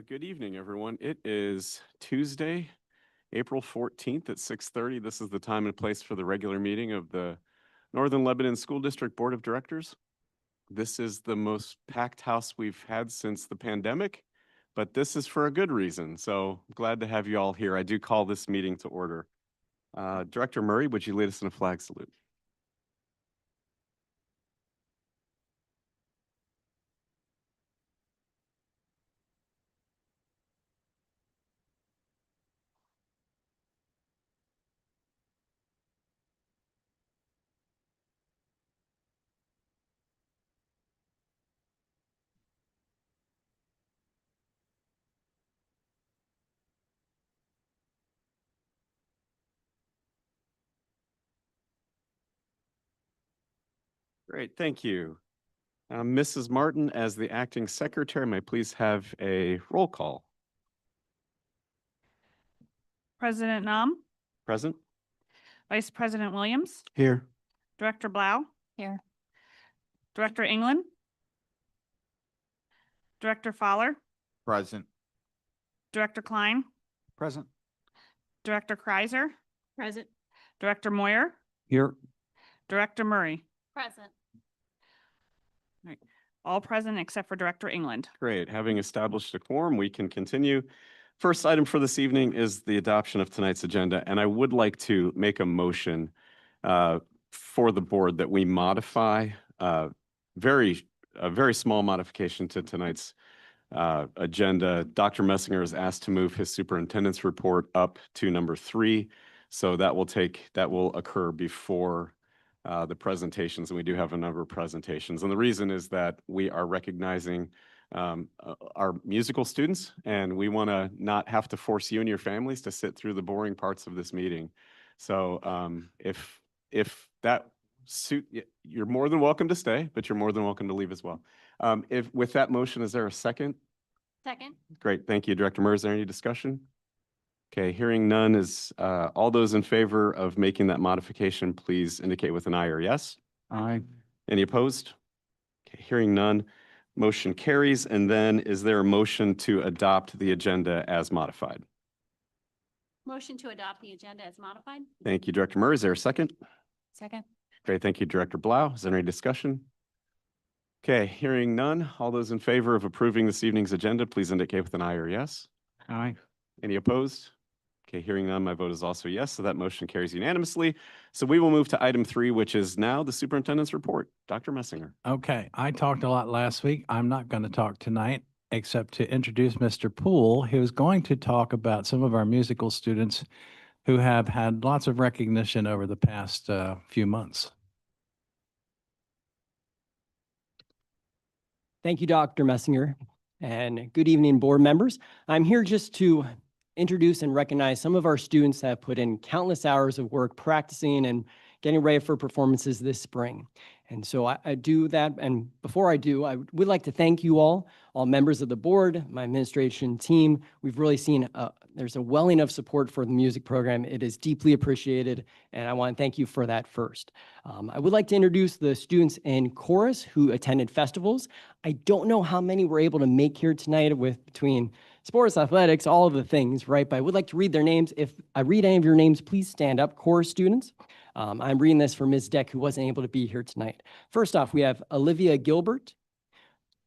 Good evening, everyone. It is Tuesday, April 14th at 6:30. This is the time and place for the regular meeting of the Northern Lebanon School District Board of Directors. This is the most packed house we've had since the pandemic, but this is for a good reason. So glad to have you all here. I do call this meeting to order. Director Murray, would you lead us in a flag salute? Great, thank you. Mrs. Martin, as the acting secretary, may I please have a roll call? President Nam, Present? Vice President Williams, Here. Director Blau. Here. Director England. Director Fowler, Present. Director Klein, Present. Director Kreiser, Present. Director Moyer, Here. Director Murray. Present. All present except for Director England. Great. Having established a quorum, we can continue. First item for this evening is the adoption of tonight's agenda, and I would like to make a motion for the board that we modify a very small modification to tonight's agenda. Dr. Messinger is asked to move his superintendent's report up to number 3. So that will occur before the presentations, and we do have a number of presentations. And the reason is that we are recognizing our musical students, and we want to not have to force you and your families to sit through the boring parts of this meeting. So if that suit, you're more than welcome to stay, but you're more than welcome to leave as well. If with that motion, is there a second? Second. Great, thank you. Director Murray, is there any discussion? Okay, hearing none, is all those in favor of making that modification, please indicate with an aye or yes. Aye. Any opposed? Okay, hearing none, motion carries. And then is there a motion to adopt the agenda as modified? Motion to adopt the agenda as modified. Thank you, Director Murray. Is there a second? Second. Great, thank you, Director Blau. Is there any discussion? Okay, hearing none, all those in favor of approving this evening's agenda, please indicate with an aye or yes. Aye. Any opposed? Okay, hearing none, my vote is also yes, so that motion carries unanimously. So we will move to item 3, which is now the superintendent's report. Dr. Messinger. Okay, I talked a lot last week. I'm not going to talk tonight, except to introduce Mr. Poole, who is going to talk about some of our musical students who have had lots of recognition over the past few months. Thank you, Dr. Messinger, and good evening, board members. I'm here just to introduce and recognize some of our students that have put in countless hours of work practicing and getting ready for performances this spring. And so I do that. And before I do, I would like to thank you all members of the board, my administration team. We've really seen there's a welling of support for the music program. It is deeply appreciated, and I want to thank you for that first. I would like to introduce the students in chorus who attended festivals. I don't know how many were able to make here tonight with between sports, athletics, all of the things, right? But I would like to read their names. If I read any of your names, please stand up, chorus students. I'm reading this for Ms. Deck, who wasn't able to be here tonight. First off, we have Olivia Gilbert,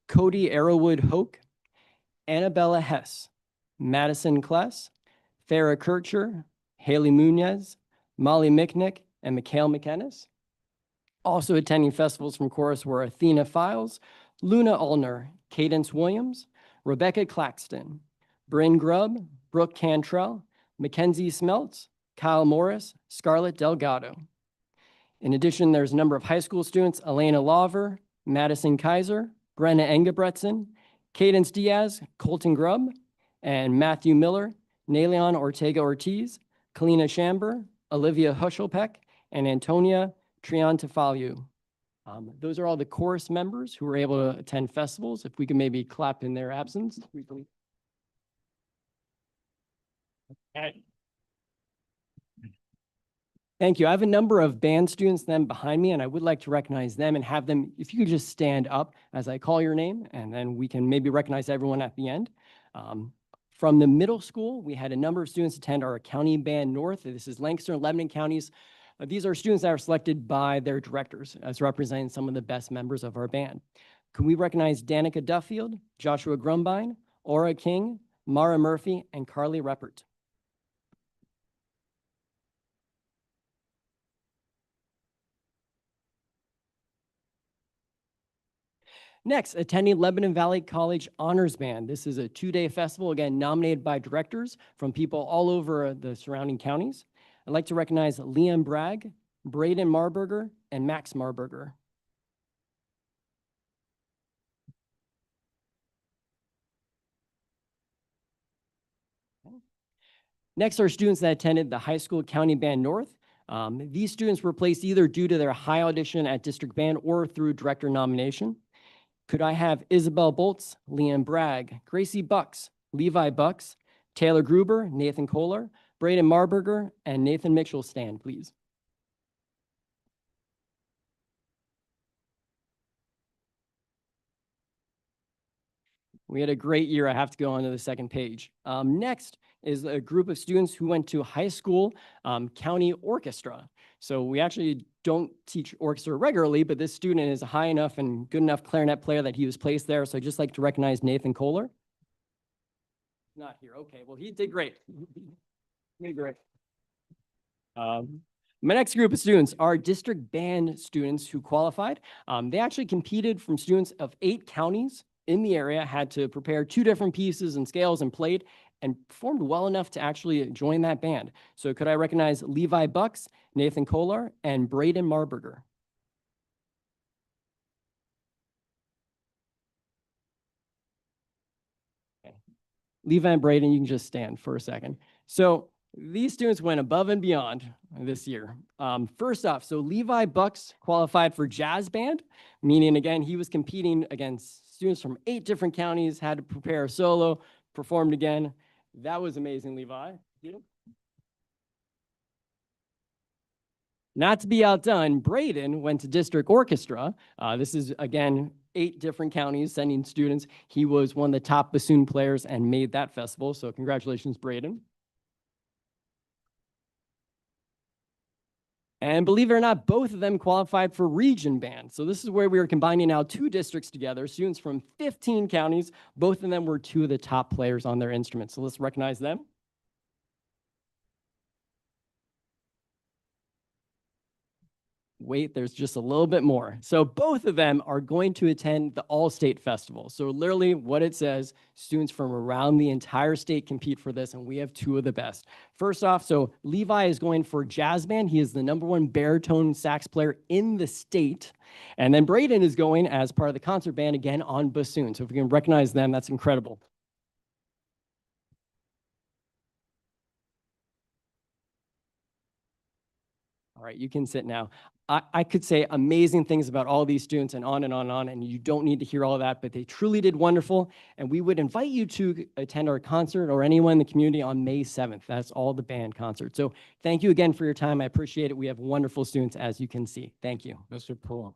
Cody Arrowwood Hoke, Annabella Hess, Madison Kless, Farah Kircher, Haley Munez, Molly Micknick, and Mikhail McKennis. Also attending festivals from chorus were Athena Files, Luna Ulner, Cadence Williams, Rebecca Claxton, Bryn Grubb, Brooke Cantrell, Mackenzie Smeltz, Kyle Morris, Scarlett Delgado. In addition, there's a number of high school students: Elena Lawver, Madison Kaiser, Brenna Engebretson, Cadence Diaz, Colton Grubb, and Matthew Miller, Naleon Ortega Ortiz, Kalina Chamber, Olivia Hushelpeck, and Antonia Triantafaliu. Those are all the chorus members who were able to attend festivals. If we could maybe clap in their absence. Thank you. I have a number of band students then behind me, and I would like to recognize them and have them, if you could just stand up as I call your name, and then we can maybe recognize everyone at the end. From the middle school, we had a number of students attend our county band north. This is Lancaster and Lebanon counties. These are students that are selected by their directors as representing some of the best members of our band. Can we recognize Danica Duffield, Joshua Grumbine, Aura King, Mara Murphy, and Carly Reppert? Next, attending Lebanon Valley College Honors Band. This is a 2-day festival, again, nominated by directors from people all over the surrounding counties. I'd like to recognize Liam Bragg, Braden Marburger, and Max Marburger. Next are students that attended the high school county band north. These students were placed either due to their high audition at district band or through director nomination. Could I have Isabel Boltz, Liam Bragg, Gracie Bucks, Levi Bucks, Taylor Gruber, Nathan Kohler, Braden Marburger, and Nathan Mitchell stand, please? We had a great year. I have to go on to the second page. Next is a group of students who went to high school county orchestra. So we actually don't teach orchestra regularly, but this student is a high enough and good enough clarinet player that he was placed there. So I'd just like to recognize Nathan Kohler. Not here. Okay, well, he did great. He did great. My next group of students are district band students who qualified. They actually competed from students of 8 counties in the area, had to prepare 2 different pieces and scales and played, and performed well enough to actually join that band. So could I recognize Levi Bucks, Nathan Kohler, and Braden Marburger? Okay. Levi and Braden, you can just stand for a second. So these students went above and beyond this year. First off, so Levi Bucks qualified for jazz band, meaning again, he was competing against students from 8 different counties, had to prepare a solo, performed again. That was amazing, Levi. Not to be outdone, Braden went to district orchestra. This is, again, 8 different counties sending students. He was one of the top bassoon players and made that festival. So congratulations, Braden. And believe it or not, both of them qualified for region band. So this is where we are combining now 2 districts together, students from 15 counties. Both of them were 2 of the top players on their instruments. So let's recognize them. Wait, there's just a little bit more. So both of them are going to attend the All-State Festival. So literally what it says, students from around the entire state compete for this, and we have 2 of the best. First off, so Levi is going for jazz band. He is the #1 baritone sax player in the state. And then Braden is going as part of the concert band again on bassoon. So if we can recognize them, that's incredible. All right, you can sit now. I could say amazing things about all these students and on and on and on, and you don't need to hear all of that, but they truly did wonderful. And we would invite you to attend our concert or anyone in the community on May 7th. That's all the band concert. So thank you again for your time. I appreciate it. We have wonderful students, as you can see. Thank you. Mr. Poole.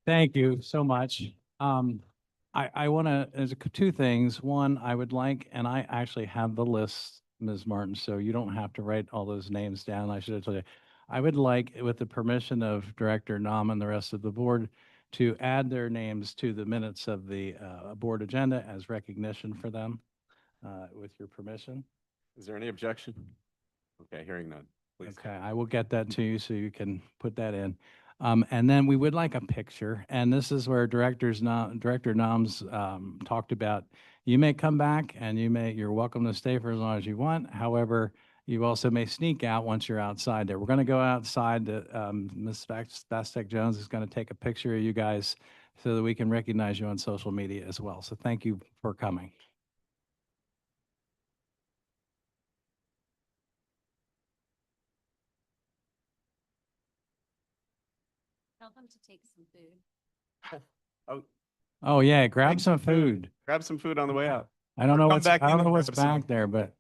Thank you so much. I want to, there's 2 things. One, I would like, and I actually have the list, Ms. Martin, so you don't have to write all those names down. I should have told you. I would like, with the permission of Director Nam and the rest of the board, to add their names to the minutes of the board agenda as recognition for them, with your permission. Is there any objection? Okay, hearing none, please. Okay, I will get that to you so you can put that in. And then we would like a picture, and this is where Director Nam's talked about, you may come back and you're welcome to stay for as long as you want. However, you also may sneak out once you're outside there. We're going to go outside. Ms. Bastek Jones is going to take a picture of you guys so that we can recognize you on social media as well. So thank you for coming. Tell them to take some food. Oh yeah, grab Thanks some for food. food. Grab some food on the way out. I don't Or know come what's back I in don't and know what's grab some. back there, but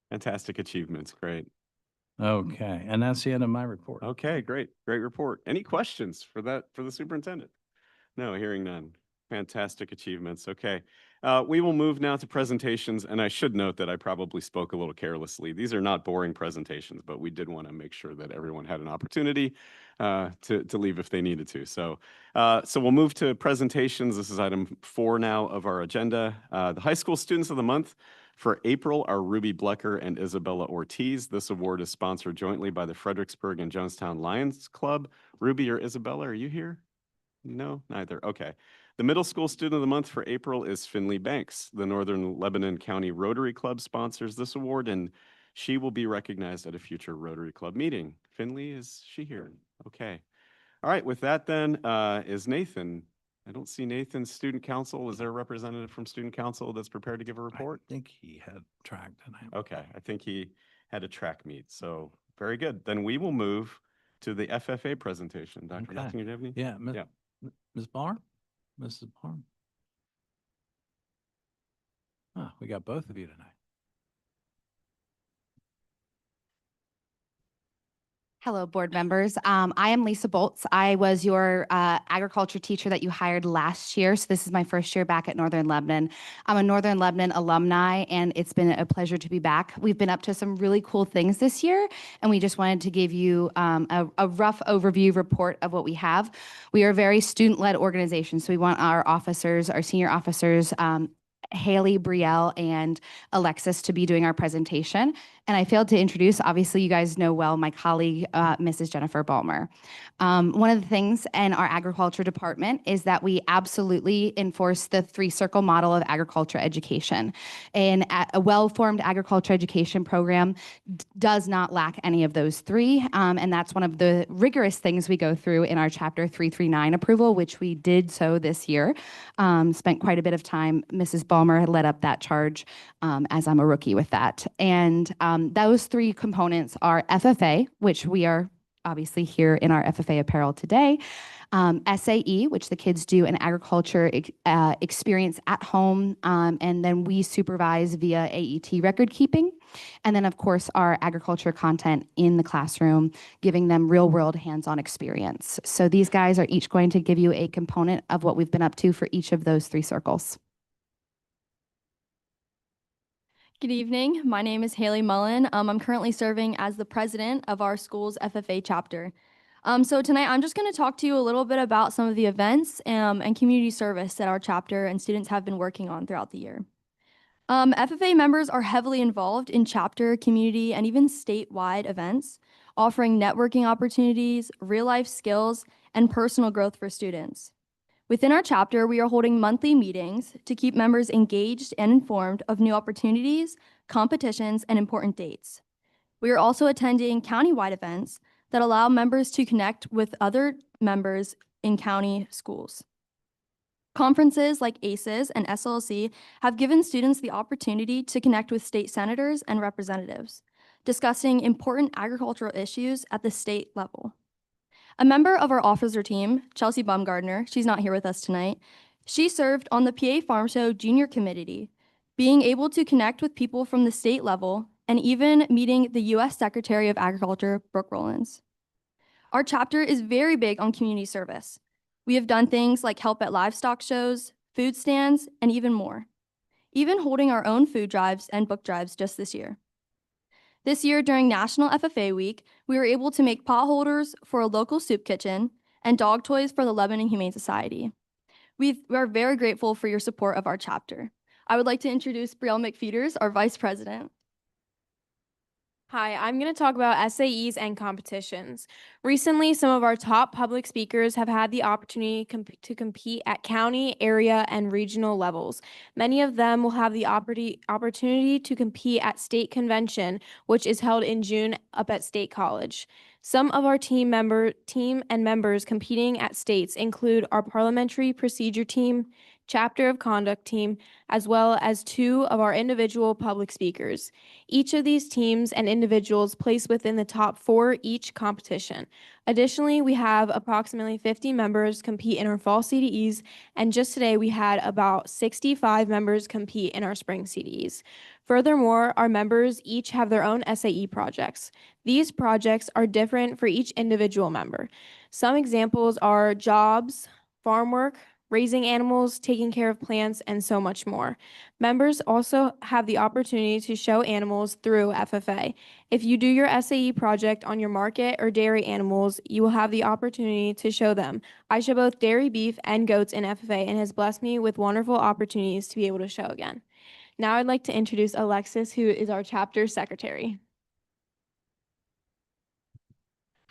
Fantastic achievements, great. okay. And that's the end of my report. Okay, great, great report. Any questions for the superintendent? No, hearing none. Fantastic achievements. Okay. We will move now to presentations, and I should note that I probably spoke a little carelessly. These are not boring presentations, but we did want to make sure that everyone had an opportunity to leave if they needed to. So we'll move to presentations. This is item 4 now of our agenda. The high school students of the month for April are Ruby Blecker and Isabella Ortiz. This award is sponsored jointly by the Fredericksburg and Jonestown Lions Club. Ruby or Isabella, are you here? No, neither. Okay. The middle school student of the month for April is Finley Banks. The Northern Lebanon County Rotary Club sponsors this award, and she will be recognized at a future Rotary Club meeting. Finley, is she here? Okay. All right, with that then, is Nathan. I don't see Nathan. Student Council, is there a representative from Student Council that's prepared to give a report? I think he had track tonight. Okay, I think he had a track meet, so very good. Then we will move to the FFA presentation. Dr. Okay. Bessinger, do you have any? Yeah, Yeah. Ms. Barr? Mrs. Barr? We got both of you tonight. Hello, board members. I am Lisa Boltz. I was your agriculture teacher that you hired last year. So this is my first year back at Northern Lebanon. I'm a Northern Lebanon alumni, and it's been a pleasure to be back. We've been up to some really cool things this year, and we just wanted to give you a rough overview report of what we have. We are a very student-led organization, so we want our officers, our senior officers, Haley, Brielle, and Alexis to be doing our presentation. And I failed to introduce, obviously you guys know well, my colleague, Mrs. Jennifer Balmer. One of the things in our agriculture department is that we absolutely enforce the 3-circle model of agriculture education. And a well-formed agriculture education program does not lack any of those 3. And that's one of the rigorous things we go through in our Chapter 339 approval, which we did so this year. Spent quite a bit of time. Mrs. Balmer had led up that charge as I'm a rookie with that. And those 3 components are FFA, which we are obviously here in our FFA apparel today, SAE, which the kids do an agriculture experience at home, and then we supervise via AET record keeping. And then, of course, our agriculture content in the classroom, giving them real-world hands-on experience. So these guys are each going to give you a component of what we've been up to for each of those 3 circles. Good evening. My name is Haley Mullen. I'm currently serving as the president of our school's FFA chapter. So tonight I'm just going to talk to you a little bit about some of the events and community service that our chapter and students have been working on throughout the year. FFA members are heavily involved in chapter, community, and even statewide events, offering networking opportunities, real-life skills, and personal growth for students. Within our chapter, we are holding monthly meetings to keep members engaged and informed of new opportunities, competitions, and important dates. We are also attending countywide events that allow members to connect with other members in county schools. Conferences like ACES and SLC have given students the opportunity to connect with state senators and representatives, discussing important agricultural issues at the state level. A member of our officer team, Chelsea Baumgardner, she's not here with us tonight, she served on the PA Farm Show Junior Committee, being able to connect with people from the state level and even meeting the U.S. Secretary of Agriculture, Brooke Rollins. Our chapter is very big on community service. We have done things like help at livestock shows, food stands, and even more, even holding our own food drives and book drives just this year. This year, during National FFA Week, we were able to make pot holders for a local soup kitchen and dog toys for the Lebanon Humane Society. We are very grateful for your support of our chapter. I would like to introduce Brielle McFeeters, our Vice President. Hi, I'm going to talk about SAEs and competitions. Recently, some of our top public speakers have had the opportunity to compete at county, area, and regional levels. Many of them will have the opportunity to compete at state convention, which is held in June up at State College. Some of our team and members competing at states include our parliamentary procedure team, chapter of conduct team, as well as 2 of our individual public speakers. Each of these teams and individuals place within the top 4 each competition. Additionally, we have approximately 50 members compete in our fall CDEs, and just today we had about 65 members compete in our spring CDEs. Furthermore, our members each have their own SAE projects. These projects are different for each individual member. Some examples are jobs, farm work, raising animals, taking care of plants, and so much more. Members also have the opportunity to show animals through FFA. If you do your SAE project on your market or dairy animals, you will have the opportunity to show them. I show both dairy, beef, and goats in FFA and has blessed me with wonderful opportunities to be able to show again. Now I'd like to introduce Alexis, who is our chapter secretary.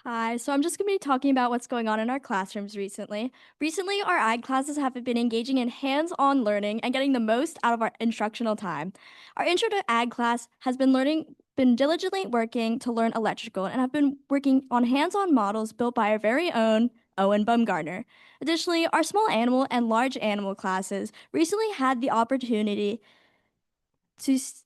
Hi, so I'm just going to be talking about what's going on in our classrooms recently. Recently, our ag classes have been engaging in hands-on learning and getting the most out of our instructional time. Our intro to ag class has been diligently working to learn electrical and have been working on hands-on models built by our very own Owen Bumgardner. Additionally, our small animal and large animal classes recently had the opportunity to s-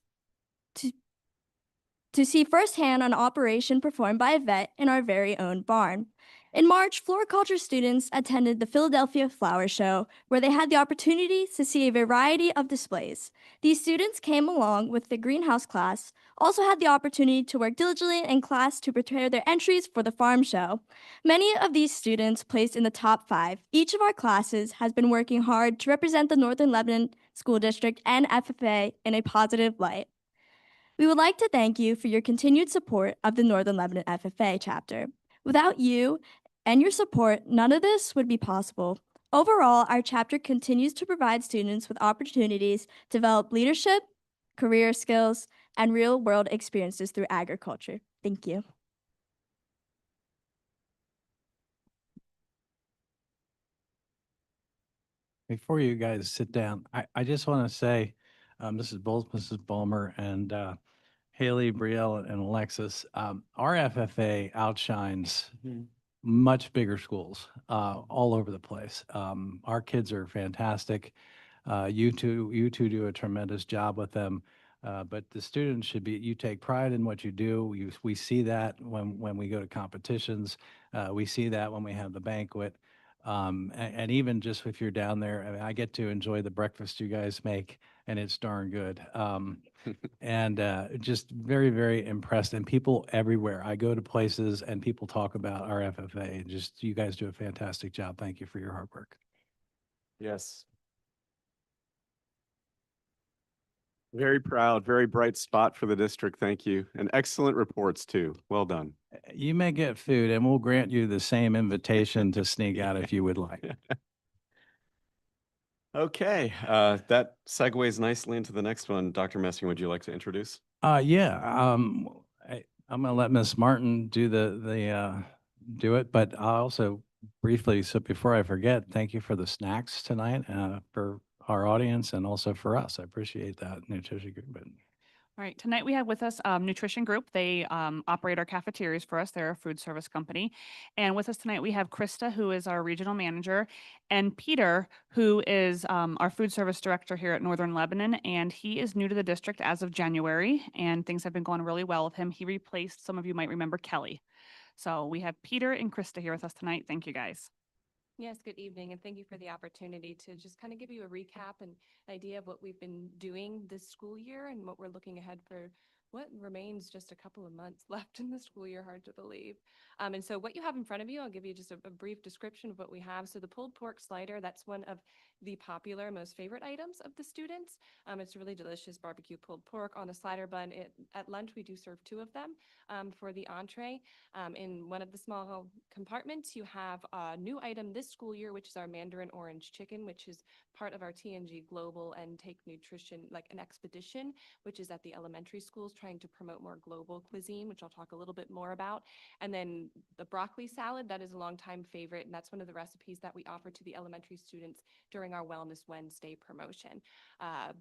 to see firsthand an operation performed by a vet in our very own barn. In March, floriculture students attended the Philadelphia Flower Show, where they had the opportunity to see a variety of displays. These students came along with the greenhouse class, also had the opportunity to work diligently in class to prepare their entries for the farm show. Many of these students placed in the top 5. Each of our classes has been working hard to represent the Northern Lebanon School District and FFA in a positive light. We would like to thank you for your continued support of the Northern Lebanon FFA chapter. Without you and your support, none of this would be possible. Overall, our chapter continues to provide students with opportunities to develop leadership, career skills, and real-world experiences through agriculture. Thank you. Before you guys sit down, I just want to say, Mrs. Bowles, Mrs. Bulmer, and Haley, Brielle, and Alexis, our FFA outshines much bigger schools all over the place. Our kids are fantastic. You two do a tremendous job with them. But the students should be, you take pride in what you do. We see that when we go to competitions. We see that when we have the banquet. And even just if you're down there, I mean, I get to enjoy the breakfast you guys make, and it's darn good. And just very, very impressed. And people everywhere. I go to places and people talk about our FFA. Just you guys do a fantastic job. Thank you for your hard work. Yes. Very proud, very bright spot for the district. Thank you. And excellent reports too. Well done. You may get food, and we'll grant you the same invitation to sneak out if you would like. Okay, that segues nicely into the next one. Dr. Messing, would you like to introduce? Yeah, I'm gonna let Miss Martin do do it, but I'll also briefly, so before I forget, thank you for the snacks tonight, for our audience and also for us. I appreciate that, nutrition group. But All right, tonight we have with us Nutrition Group. They operate our cafeterias for us. They're a food service company. And with us tonight, we have Krista, who is our regional manager, and Peter, who is our food service director here at Northern Lebanon. And he is new to the district as of January, and things have been going really well with him. He replaced, some of you might remember, Kelly. So we have Peter and Krista here with us tonight. Thank you, guys. Yes, good evening, and thank you for the opportunity to just kind of give you a recap and idea of what we've been doing this school year and what we're looking ahead for what remains just a couple of months left in the school year, hard to believe. And so what you have in front of you, I'll give you just a brief description of what we have. So the pulled pork slider, that's one of the popular, most favorite items of the students. It's a really delicious barbecue pulled pork on a slider bun. At lunch, we do serve 2 of them for the entree. In one of the small compartments, you have a new item this school year, which is our Mandarin Orange Chicken, which is part of our TNG Global and Take Nutrition, like an expedition, which is at the elementary schools trying to promote more global cuisine, which I'll talk a little bit more about. And then the broccoli salad, that is a longtime favorite, and that's one of the recipes that we offer to the elementary students during our Wellness Wednesday promotion.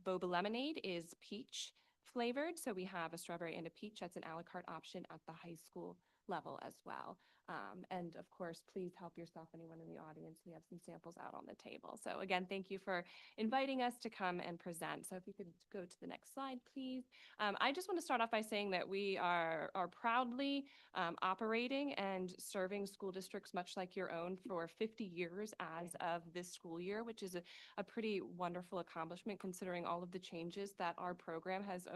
Boba lemonade is peach flavored, so we have a strawberry and a peach. That's an a la carte option at the high school level as well. And of course, please help yourself, anyone in the audience. We have some samples out on the table. So again, thank you for inviting us to come and present. So if you could go to the next slide, please. I just want to start off by saying that we are proudly operating and serving school districts much like your own for 50 years as of this school year, which is a pretty wonderful accomplishment considering all of the changes that our program has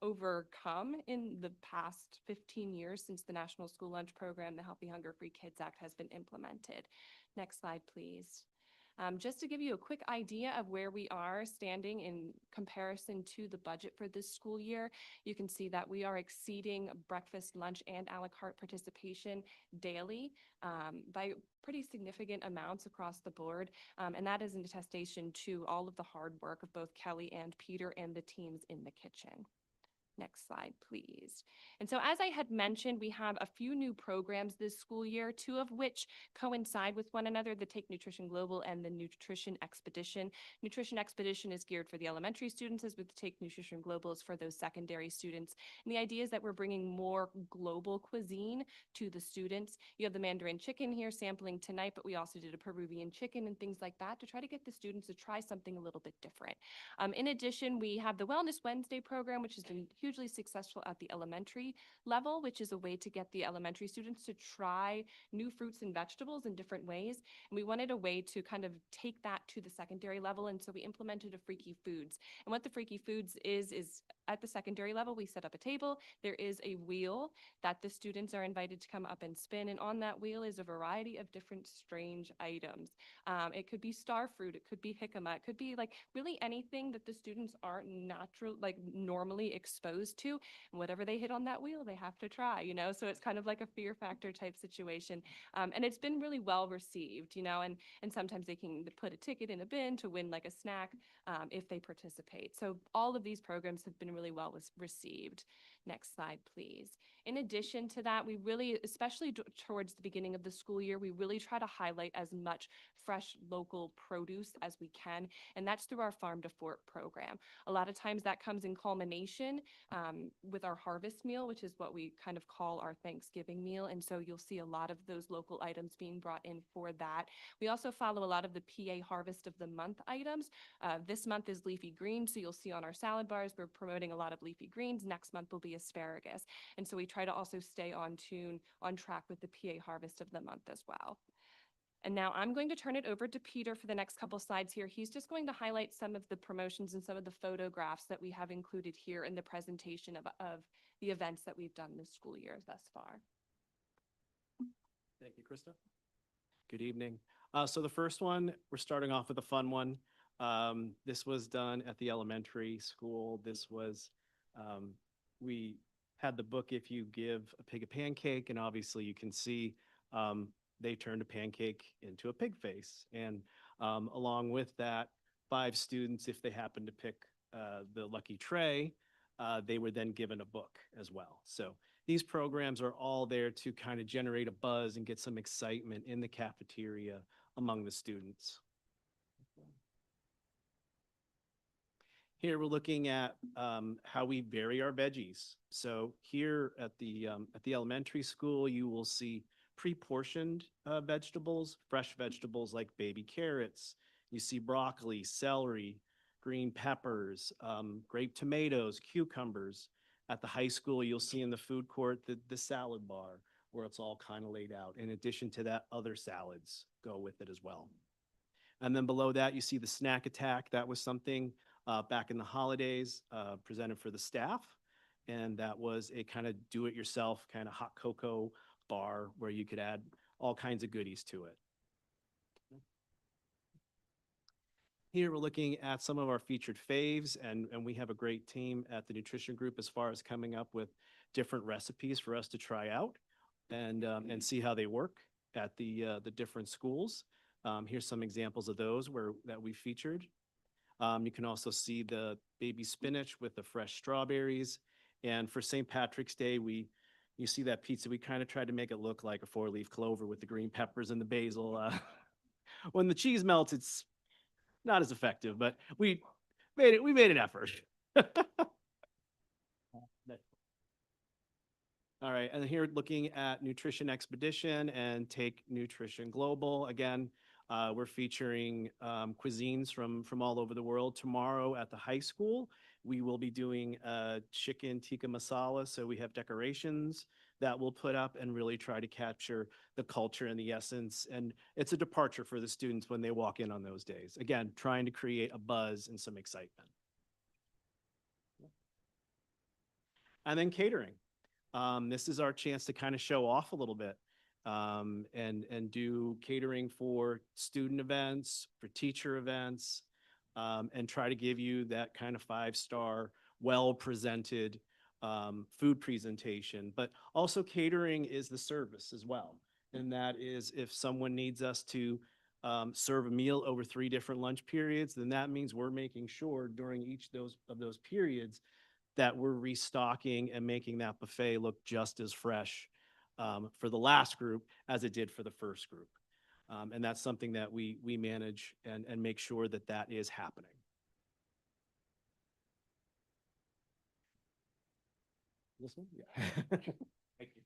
overcome in the past 15 years since the National School Lunch Program, the Healthy Hunger Free Kids Act has been implemented. Next slide, please. Just to give you a quick idea of where we are standing in comparison to the budget for this school year, you can see that we are exceeding breakfast, lunch, and a la carte participation daily by pretty significant amounts across the board. And that is an attestation to all of the hard work of both Kelly and Peter and the teams in the kitchen. Next slide, please. And so as I had mentioned, we have a few new programs this school year, two of which coincide with one another, the Take Nutrition Global and the Nutrition Expedition. Nutrition Expedition is geared for the elementary students, as with the Take Nutrition Global is for those secondary students. And the idea is that we're bringing more global cuisine to the students. You have the Mandarin chicken here sampling tonight, but we also did a Peruvian chicken and things like that to try to get the students to try something a little bit different. In addition, we have the Wellness Wednesday program, which has been hugely successful at the elementary level, which is a way to get the elementary students to try new fruits and vegetables in different ways. And we wanted a way to kind of take that to the secondary level. And so we implemented a Freaky Foods. And what the Freaky Foods is at the secondary level, we set up a table. There is a wheel that the students are invited to come up and spin. And on that wheel is a variety of different strange items. It could be star fruit, it could be jicama, it could be like really anything that the students aren't normally exposed to. And whatever they hit on that wheel, they have to try, you know? So it's kind of like a fear factor type situation. And it's been really well received, you know, and sometimes they can put a ticket in a bin to win like a snack if they participate. So all of these programs have been really well received. Next slide, please. In addition to that, we really, especially towards the beginning of the school year, we really try to highlight as much fresh local produce as we can, and that's through our Farm to Fork program. A lot of times that comes in culmination with our harvest meal, which is what we kind of call our Thanksgiving meal, and so you'll see a lot of those local items being brought in for that. We also follow a lot of the PA Harvest of the Month items. This month is leafy greens, so you'll see on our salad bars, we're promoting a lot of leafy greens. Next month will be asparagus, and so we try to also stay on track with the PA Harvest of the Month as well. And now I'm going to turn it over to Peter for the next couple slides here. He's just going to highlight some of the promotions and some of the photographs that we have included here in the presentation of the events that we've done this school year thus far. Thank you, Krista. Good evening. So the first one, we're starting off with a fun one. This was done at the elementary school. This was, we had the book, If You Give a Pig a Pancake, and obviously you can see they turned a pancake into a pig face. And along with that, 5 students, if they happened to pick the lucky tray, they were then given a book as well. So these programs are all there to kind of generate a buzz and get some excitement in the cafeteria among the students. Here we're looking at how we vary our veggies. So here at the elementary school, you will see pre-portioned vegetables, fresh vegetables like baby carrots. You see broccoli, celery, green peppers, grape tomatoes, cucumbers. At the high school, you'll see in the food court the salad bar where it's all kind of laid out. In addition to that, other salads go with it as well. And then below that, you see the snack attack. That was something back in the holidays presented for the staff. And that was a kind of do-it-yourself kind of hot cocoa bar where you could add all kinds of goodies to it. Here we're looking at some of our featured faves, and we have a great team at the nutrition group as far as coming up with different recipes for us to try out and see how they work at the different schools. Here's some examples of those that we featured. You can also see the baby spinach with the fresh strawberries. And for St. Patrick's Day, you see that pizza, we kind of tried to make it look like a 4-leaf clover with the green peppers and the basil. When the cheese melts, it's not as effective, but we made an effort. All right, and here looking at Nutrition Expedition and Take Nutrition Global. Again, we're featuring cuisines from all over the world. Tomorrow at the high school, we will be doing chicken tikka masala. So we have decorations that we'll put up and really try to capture the culture and the essence. And it's a departure for the students when they walk in on those days. Again, trying to create a buzz and some excitement. And then catering. This is our chance to kind of show off a little bit. and do catering for student events, for teacher events, and try to give you that kind of five-star, well-presented food presentation. But also catering is the service as well. And that is if someone needs us to serve a meal over 3 different lunch periods, then that means we're making sure during each of those periods that we're restocking and making that buffet look just as fresh for the last group as it did for the first group. And that's something that we manage and make sure that that is happening. This one? Yeah. Thank you.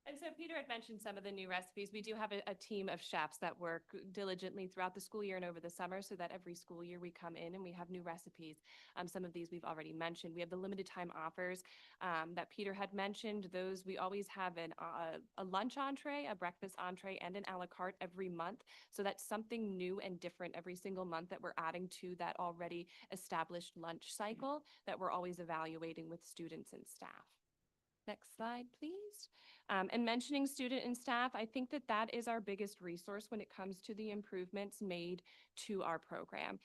And so Peter had mentioned some of the new recipes. We do have a team of chefs that work diligently throughout the school year and over the summer so that every school year we come in and we have new recipes. Some of these we've already mentioned. We have the limited time offers that Peter had mentioned. Those we always have a lunch entree, a breakfast entree, and an a la carte every month. So that's something new and different every single month that we're adding to that already established lunch cycle that we're always evaluating with students and staff. Next slide, please. And mentioning student and staff, I think that that is our biggest resource when it comes to the improvements made to our program.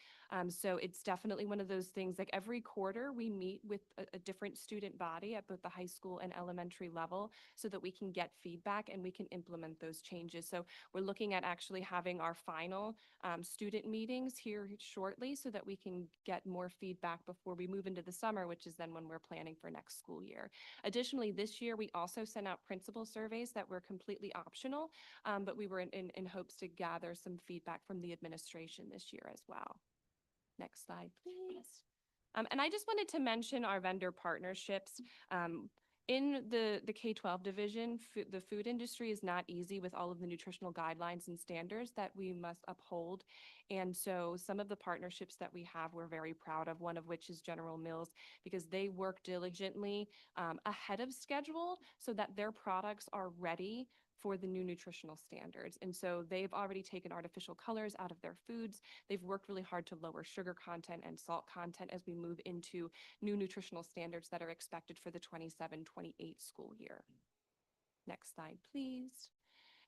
So it's definitely one of those things, like every quarter we meet with a different student body at both the high school and elementary level so that we can get feedback and we can implement those changes. So we're looking at actually having our final student meetings here shortly so that we can get more feedback before we move into the summer, which is then when we're planning for next school year. Additionally, this year we also sent out principal surveys that were completely optional, but we were in hopes to gather some feedback from the administration this year as well. Next slide, please. And I just wanted to mention our vendor partnerships. In the K-12 division, the food industry is not easy with all of the nutritional guidelines and standards that we must uphold. And so some of the partnerships that we have, we're very proud of, one of which is General Mills, because they work diligently ahead of schedule so that their products are ready for the new nutritional standards. And so they've already taken artificial colors out of their foods. They've worked really hard to lower sugar content and salt content as we move into new nutritional standards that are expected for the 27-28 school year. Next slide, please.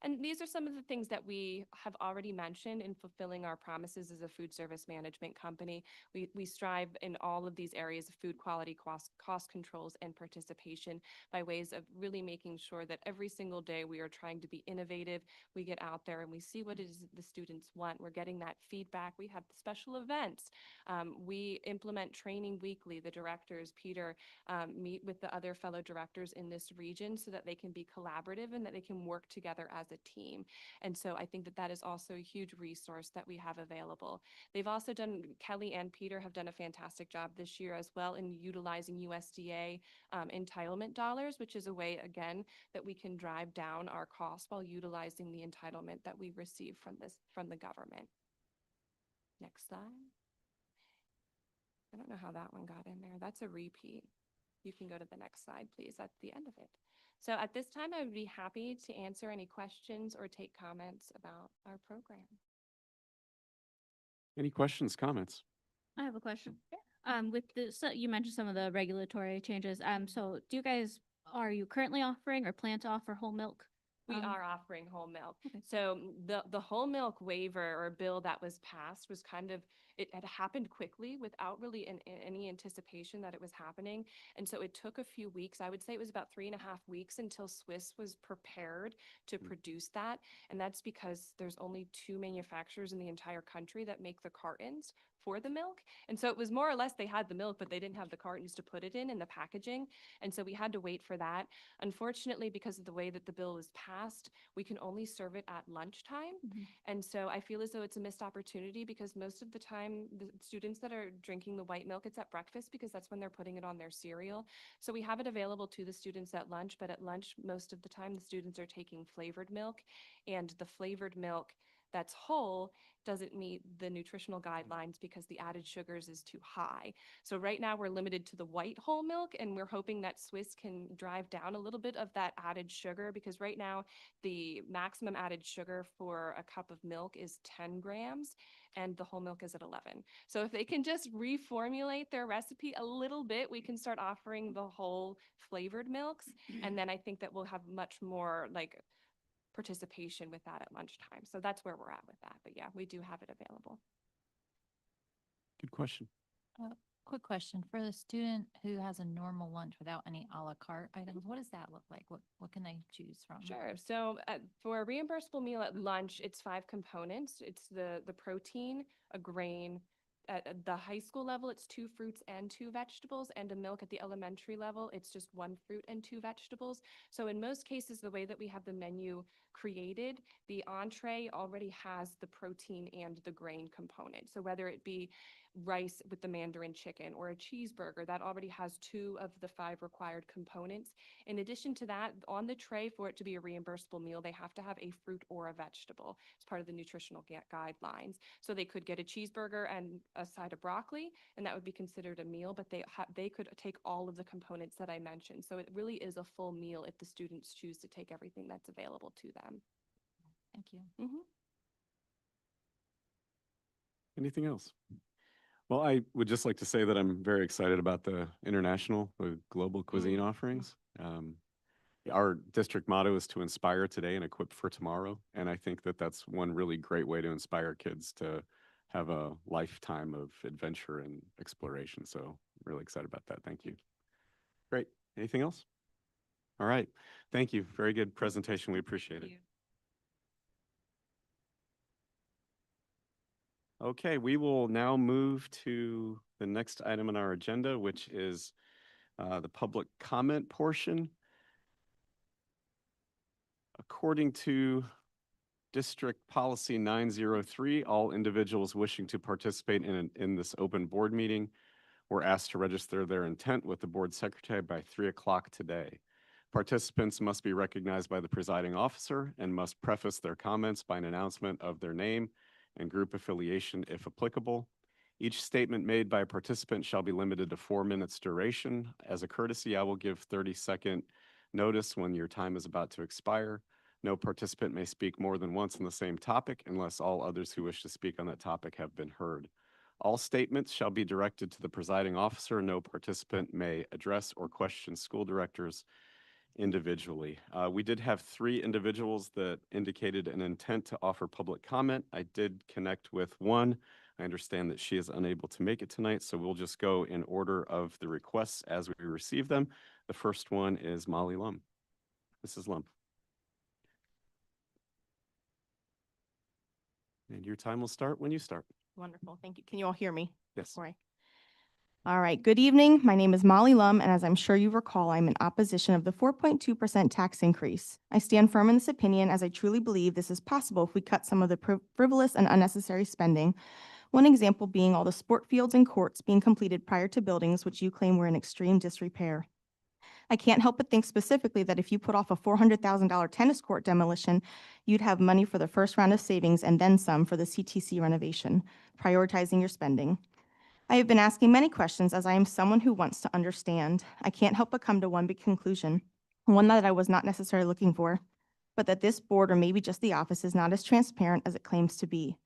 And these are some of the things that we have already mentioned in fulfilling our promises as a food service management company. We strive in all of these areas of food quality, cost controls, and participation by ways of really making sure that every single day we are trying to be innovative. We get out there and we see what it is the students want. We're getting that feedback. We have special events. We implement training weekly. The directors, Peter, meet with the other fellow directors in this region so that they can be collaborative and that they can work together as a team. And so I think that that is also a huge resource that we have available. They've also done, Kelly and Peter have done a fantastic job this year as well in utilizing USDA entitlement dollars, which is a way, again, that we can drive down our costs while utilizing the entitlement that we receive from the government. Next slide. I don't know how that one got in there. That's a repeat. You can go to the next slide, please, at the end of it. So at this time, I would be happy to answer any questions or take comments about our program. Any questions, comments? I have a question. With the, so you mentioned some of the regulatory changes. So are you currently offering or plan to offer whole milk? We are offering whole milk. Okay. So the whole milk waiver or bill that was passed was kind of, it had happened quickly without really any anticipation that it was happening. And so it took a few weeks. I would say it was about 3.5 weeks until Swiss was prepared to produce that. And that's because there's only 2 manufacturers in the entire country that make the cartons for the milk. And so it was more or less they had the milk, but they didn't have the cartons to put it in the packaging. And so we had to wait for that. Unfortunately, because of the way that the bill was passed, we can only serve it at lunchtime. Mhm. And so I feel as though it's a missed opportunity because most of the time, the students that are drinking the white milk, it's at breakfast because that's when they're putting it on their cereal. So we have it available to the students at lunch, but at lunch, most of the time, the students are taking flavored milk. And the flavored milk that's whole doesn't meet the nutritional guidelines because the added sugars is too high. So right now we're limited to the white whole milk, and we're hoping that Swiss can drive down a little bit of that added sugar because right now the maximum added sugar for a cup of milk is 10 grams and the whole milk is at 11. So if they can just reformulate their recipe a little bit, we can start offering the whole flavored milks. And then I think that we'll have much more like participation with that at lunchtime. So that's where we're at with that. But yeah, we do have it available. Good question. Quick question, for the student who has a normal lunch without any a la carte items, what does that look like? What can they choose from? Sure. So for a reimbursable meal at lunch, it's 5 components. It's the protein, a grain. At the high school level, it's 2 fruits and 2 vegetables, and a milk. At the elementary level, it's just 1 fruit and 2 vegetables. So in most cases, the way that we have the menu created, the entree already has the protein and the grain component. So whether it be rice with the Mandarin chicken or a cheeseburger, that already has 2 of the 5 required components. In addition to that, on the tray, for it to be a reimbursable meal, they have to have a fruit or a vegetable as part of the nutritional guidelines. So they could get a cheeseburger and a side of broccoli, and that would be considered a meal, but they could take all of the components that I mentioned. So it really is a full meal if the students choose to take everything that's available to them. Thank you. Mhm. Anything else? Well, I would just like to say that I'm very excited about the global cuisine offerings. Our district motto is to inspire today and equip for tomorrow. And I think that that's one really great way to inspire kids to have a lifetime of adventure and exploration. So I'm really excited about that. Thank you. Great. Anything else? All right. Thank you. Very good presentation. We appreciate it. Okay, we will now move to the next item on our agenda, which is the public comment portion. According to District Policy 903, all individuals wishing to participate in this open board meeting were asked to register their intent with the board secretary by 3 o'clock today. Participants must be recognized by the presiding officer and must preface their comments by an announcement of their name and group affiliation if applicable. Each statement made by a participant shall be limited to 4 minutes duration. As a courtesy, I will give 30-second notice when your time is about to expire. No participant may speak more than once on the same topic unless all others who wish to speak on that topic have been heard. All statements shall be directed to the presiding officer. No participant may address or question school directors individually. We did have 3 individuals that indicated an intent to offer public comment. I did connect with one. I understand that she is unable to make it tonight, so we'll just go in order of the requests as we receive them. The first one is Molly Lum. Mrs. Lum. And your time will start when you start. Wonderful. Thank you. Can you all hear me? Yes. All right. Good evening. My name is Molly Lum, and as I'm sure you recall, I'm in opposition of the 4.2% tax increase. I stand firm in this opinion as I truly believe this is possible if we cut some of the frivolous and unnecessary spending. One example being all the sport fields and courts being completed prior to buildings which you claim were in extreme disrepair. I can't help but think specifically that if you put off a $400,000 tennis court demolition, you'd have money for the first round of savings and then some for the CTC renovation, prioritizing your spending. I have been asking many questions as I am someone who wants to understand. I can't help but come to one big conclusion, one that I was not necessarily looking for, but that this board or maybe just the office is not as transparent as it claims to be.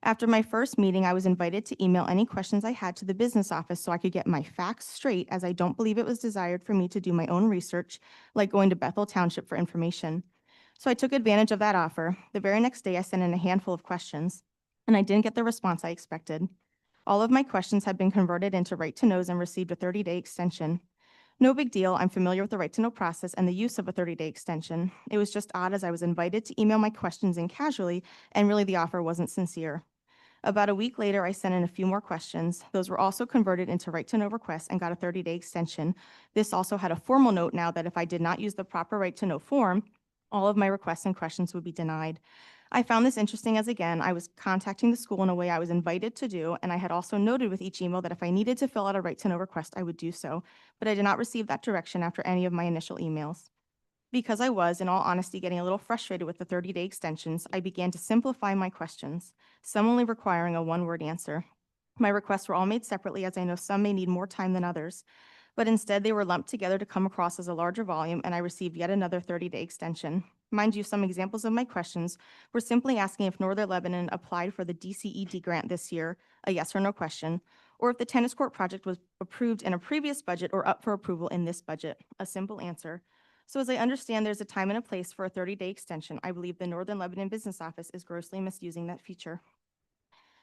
After my first meeting, I was invited to email any questions I had to the business office so I could get my facts straight, as I don't believe it was desired for me to do my own research, like going to Bethel Township for information. So I took advantage of that offer. The very next day, I sent in a handful of questions, and I didn't get the response I expected. All of my questions had been converted into right to knows and received a 30-day extension. No big deal. I'm familiar with the right to know process and the use of a 30-day extension. It was just odd as I was invited to email my questions in casually, and really the offer wasn't sincere. About a week later, I sent in a few more questions. Those were also converted into right to know requests and got a 30-day extension. This also had a formal note now that if I did not use the proper right to know form, all of my requests and questions would be denied. I found this interesting as, again, I was contacting the school in a way I was invited to do, and I had also noted with each email that if I needed to fill out a right to know request, I would do so, but I did not receive that direction after any of my initial emails. Because I was, in all honesty, getting a little frustrated with the 30-day extensions, I began to simplify my questions, some only requiring a one-word answer. My requests were all made separately, as I know some may need more time than others, but instead they were lumped together to come across as a larger volume, and I received yet another 30-day extension. Mind you, some examples of my questions were simply asking if Northern Lebanon applied for the DCED grant this year, a yes or no question, or if the tennis court project was approved in a previous budget or up for approval in this budget, a simple answer. So as I understand there's a time and a place for a 30-day extension, I believe the Northern Lebanon Business Office is grossly misusing that feature.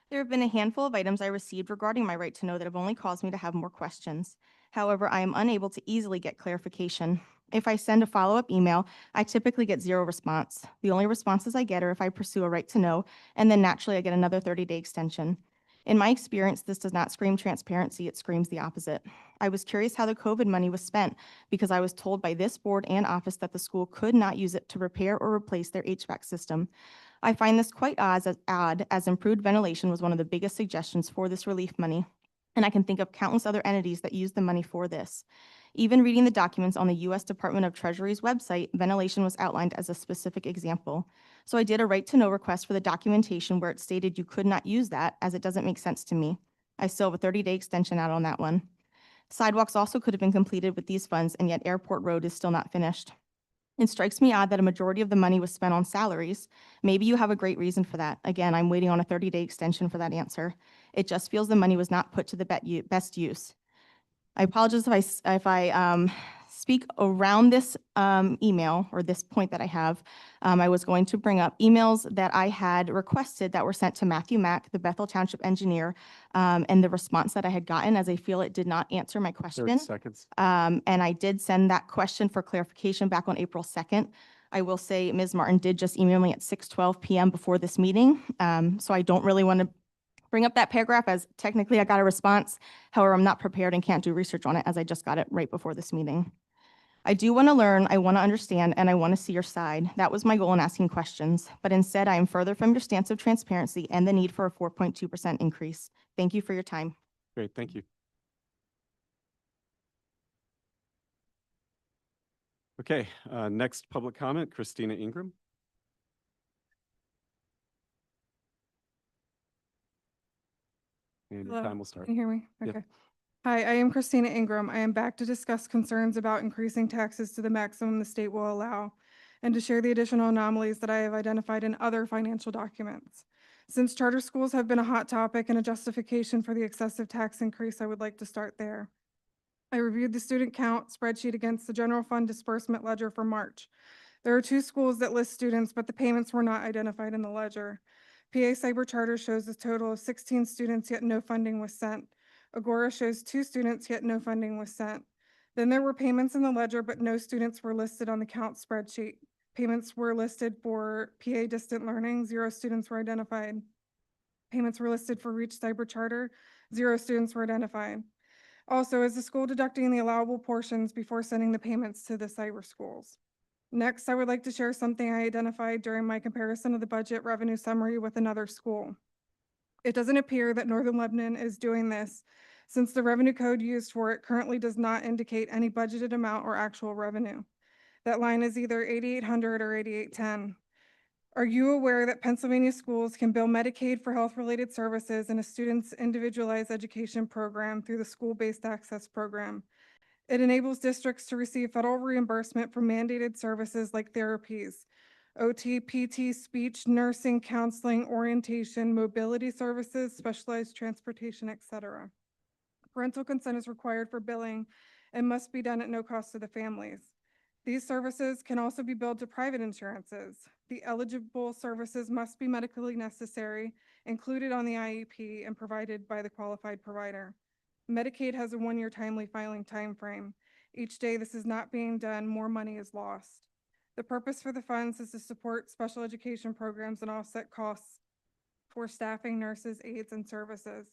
There have been a handful of items I received regarding my right to know that have only caused me to have more questions. However, I am unable to easily get clarification. If I send a follow-up email, I typically get zero response. The only responses I get are if I pursue a right to know, and then naturally I get another 30-day extension. In my experience, this does not scream transparency, it screams the opposite. I was curious how the COVID money was spent because I was told by this board and office that the school could not use it to repair or replace their HVAC system. I find this quite odd as improved ventilation was one of the biggest suggestions for this relief money, and I can think of countless other entities that use the money for this. Even reading the documents on the U.S. Department of Treasury's website, ventilation was outlined as a specific example. So I did a right to know request for the documentation where it stated you could not use that, as it doesn't make sense to me. I still have a 30-day extension out on that one. Sidewalks also could have been completed with these funds, and yet Airport Road is still not finished. It strikes me odd that a majority of the money was spent on salaries. Maybe you have a great reason for that. Again, I'm waiting on a 30-day extension for that answer. It just feels the money was not put to the best use. I apologize if I speak around this email or this point that I have. I was going to bring up emails that I had requested that were sent to Matthew Mack, the Bethel Township engineer, and the response that I had gotten, as I feel it did not answer my 30 question. seconds. And I did send that question for clarification back on April 2nd. I will say Ms. Martin did just email me at 6:12 p.m. before this meeting. So I don't really want to bring up that paragraph as technically I got a response. However, I'm not prepared and can't do research on it as I just got it right before this meeting. I do want to learn, I want to understand, and I want to see your side. That was my goal in asking questions. But instead, I am further from your stance of transparency and the need for a 4.2% increase. Thank you for your time. Great, thank you. Okay, next public comment, Christina Ingram. And your Hello, time will start. can you hear me? Yeah. Okay. Hi, I am Christina Ingram. I am back to discuss concerns about increasing taxes to the maximum the state will allow and to share the additional anomalies that I have identified in other financial documents. Since charter schools have been a hot topic and a justification for the excessive tax increase, I would like to start there. I reviewed the student count spreadsheet against the general fund disbursement ledger for March. There are 2 schools that list students, but the payments were not identified in the ledger. PA Cyber Charter shows a total of 16 students, yet no funding was sent. Agora shows 2 students, yet no funding was sent. Then there were payments in the ledger, but no students were listed on the count spreadsheet. Payments were listed for PA Distant Learning, 0 students were identified. Payments were listed for Reach Cyber Charter, 0 students were identified. Also, is the school deducting the allowable portions before sending the payments to the cyber schools? Next, I would like to share something I identified during my comparison of the budget revenue summary with another school. It doesn't appear that Northern Lebanon is doing this, since the revenue code used for it currently does not indicate any budgeted amount or actual revenue. That line is either 8,800 or 8,810. Are you aware that Pennsylvania schools can bill Medicaid for health-related services in a student's individualized education program through the school-based access program? It enables districts to receive federal reimbursement for mandated services like therapies, OT, PT, speech, nursing, counseling, orientation, mobility services, specialized transportation, etc. Parental consent is required for billing and must be done at no cost to the families. These services can also be billed to private insurances. The eligible services must be medically necessary, included on the IEP, and provided by the qualified provider. Medicaid has a 1-year timely filing timeframe. Each day this is not being done, more money is lost. The purpose for the funds is to support special education programs and offset costs for staffing, nurses, aides, and services.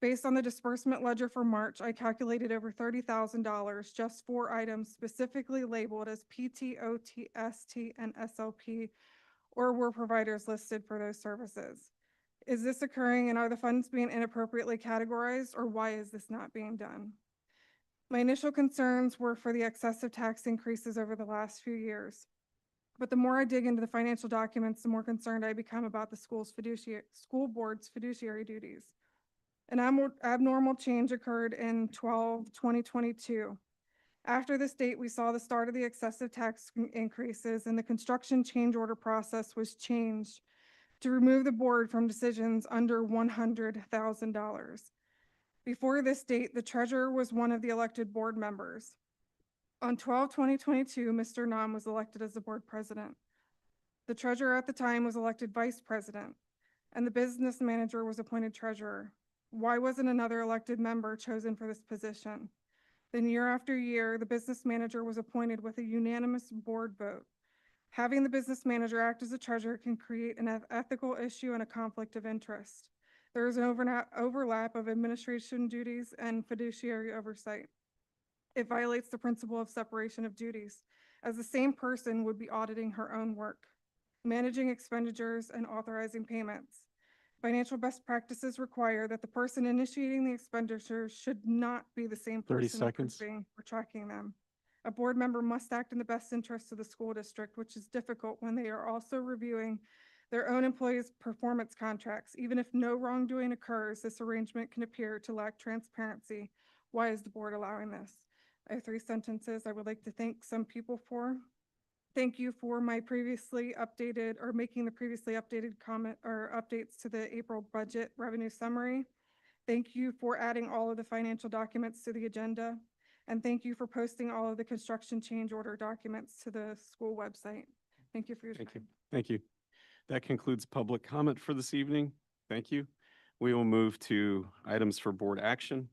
Based on the disbursement ledger for March, I calculated over $30,000 just for items specifically labeled as PT, OT, ST, and SLP, or were providers listed for those services. Is this occurring, and are the funds being inappropriately categorized, or why is this not being done? My initial concerns were for the excessive tax increases over the last few years. But the more I dig into the financial documents, the more concerned I become about the school board's fiduciary duties. An abnormal change occurred in 2022. After this date, we saw the start of the excessive tax increases, and the construction change order process was changed to remove the board from decisions under $100,000. Before this date, the treasurer was one of the elected board members. On 12/2022, Mr. Nam was elected as the board president. The treasurer at the time was elected vice president, and the business manager was appointed treasurer. Why wasn't another elected member chosen for this position? Then year after year, the business manager was appointed with a unanimous board vote. Having the business manager act as a treasurer can create an ethical issue and a conflict of interest. There is an overlap of administration duties and fiduciary oversight. It violates the principle of separation of duties, as the same person would be auditing her own work, managing expenditures, and authorizing payments. Financial best practices require that the person initiating the expenditures should not be the same 30 person seconds. approving or tracking them. A board member must act in the best interest of the school district, which is difficult when they are also reviewing their own employees' performance contracts. Even if no wrongdoing occurs, this arrangement can appear to lack transparency. Why is the board allowing this? I have 3 sentences I would like to thank some people for. Thank you for my previously updated or making the previously updated comment or updates to the April budget revenue summary. Thank you for adding all of the financial documents to the agenda. And thank you for posting all of the construction change order documents to the school website. Thank you for your time. Thank you. Thank you. That concludes public comment for this evening. Thank you. We will move to items for board action.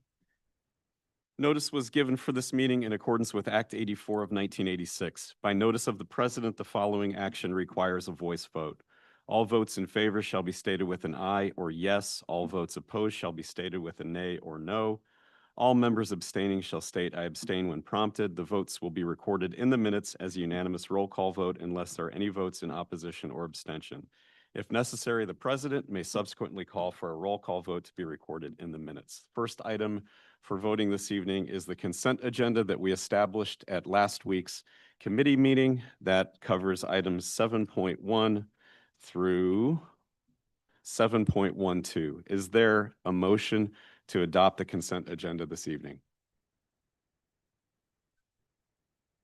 Notice was given for this meeting in accordance with Act 84 of 1986. By notice of the president, the following action requires a voice vote. All votes in favor shall be stated with an aye or yes. All votes opposed shall be stated with a nay or no. All members abstaining shall state I abstain when prompted. The votes will be recorded in the minutes as a unanimous roll call vote unless there are any votes in opposition or abstention. If necessary, the president may subsequently call for a roll call vote to be recorded in the minutes. First item for voting this evening is the consent agenda that we established at last week's committee meeting that covers items 7.1 through 7.12. Is there a motion to adopt the consent agenda this evening?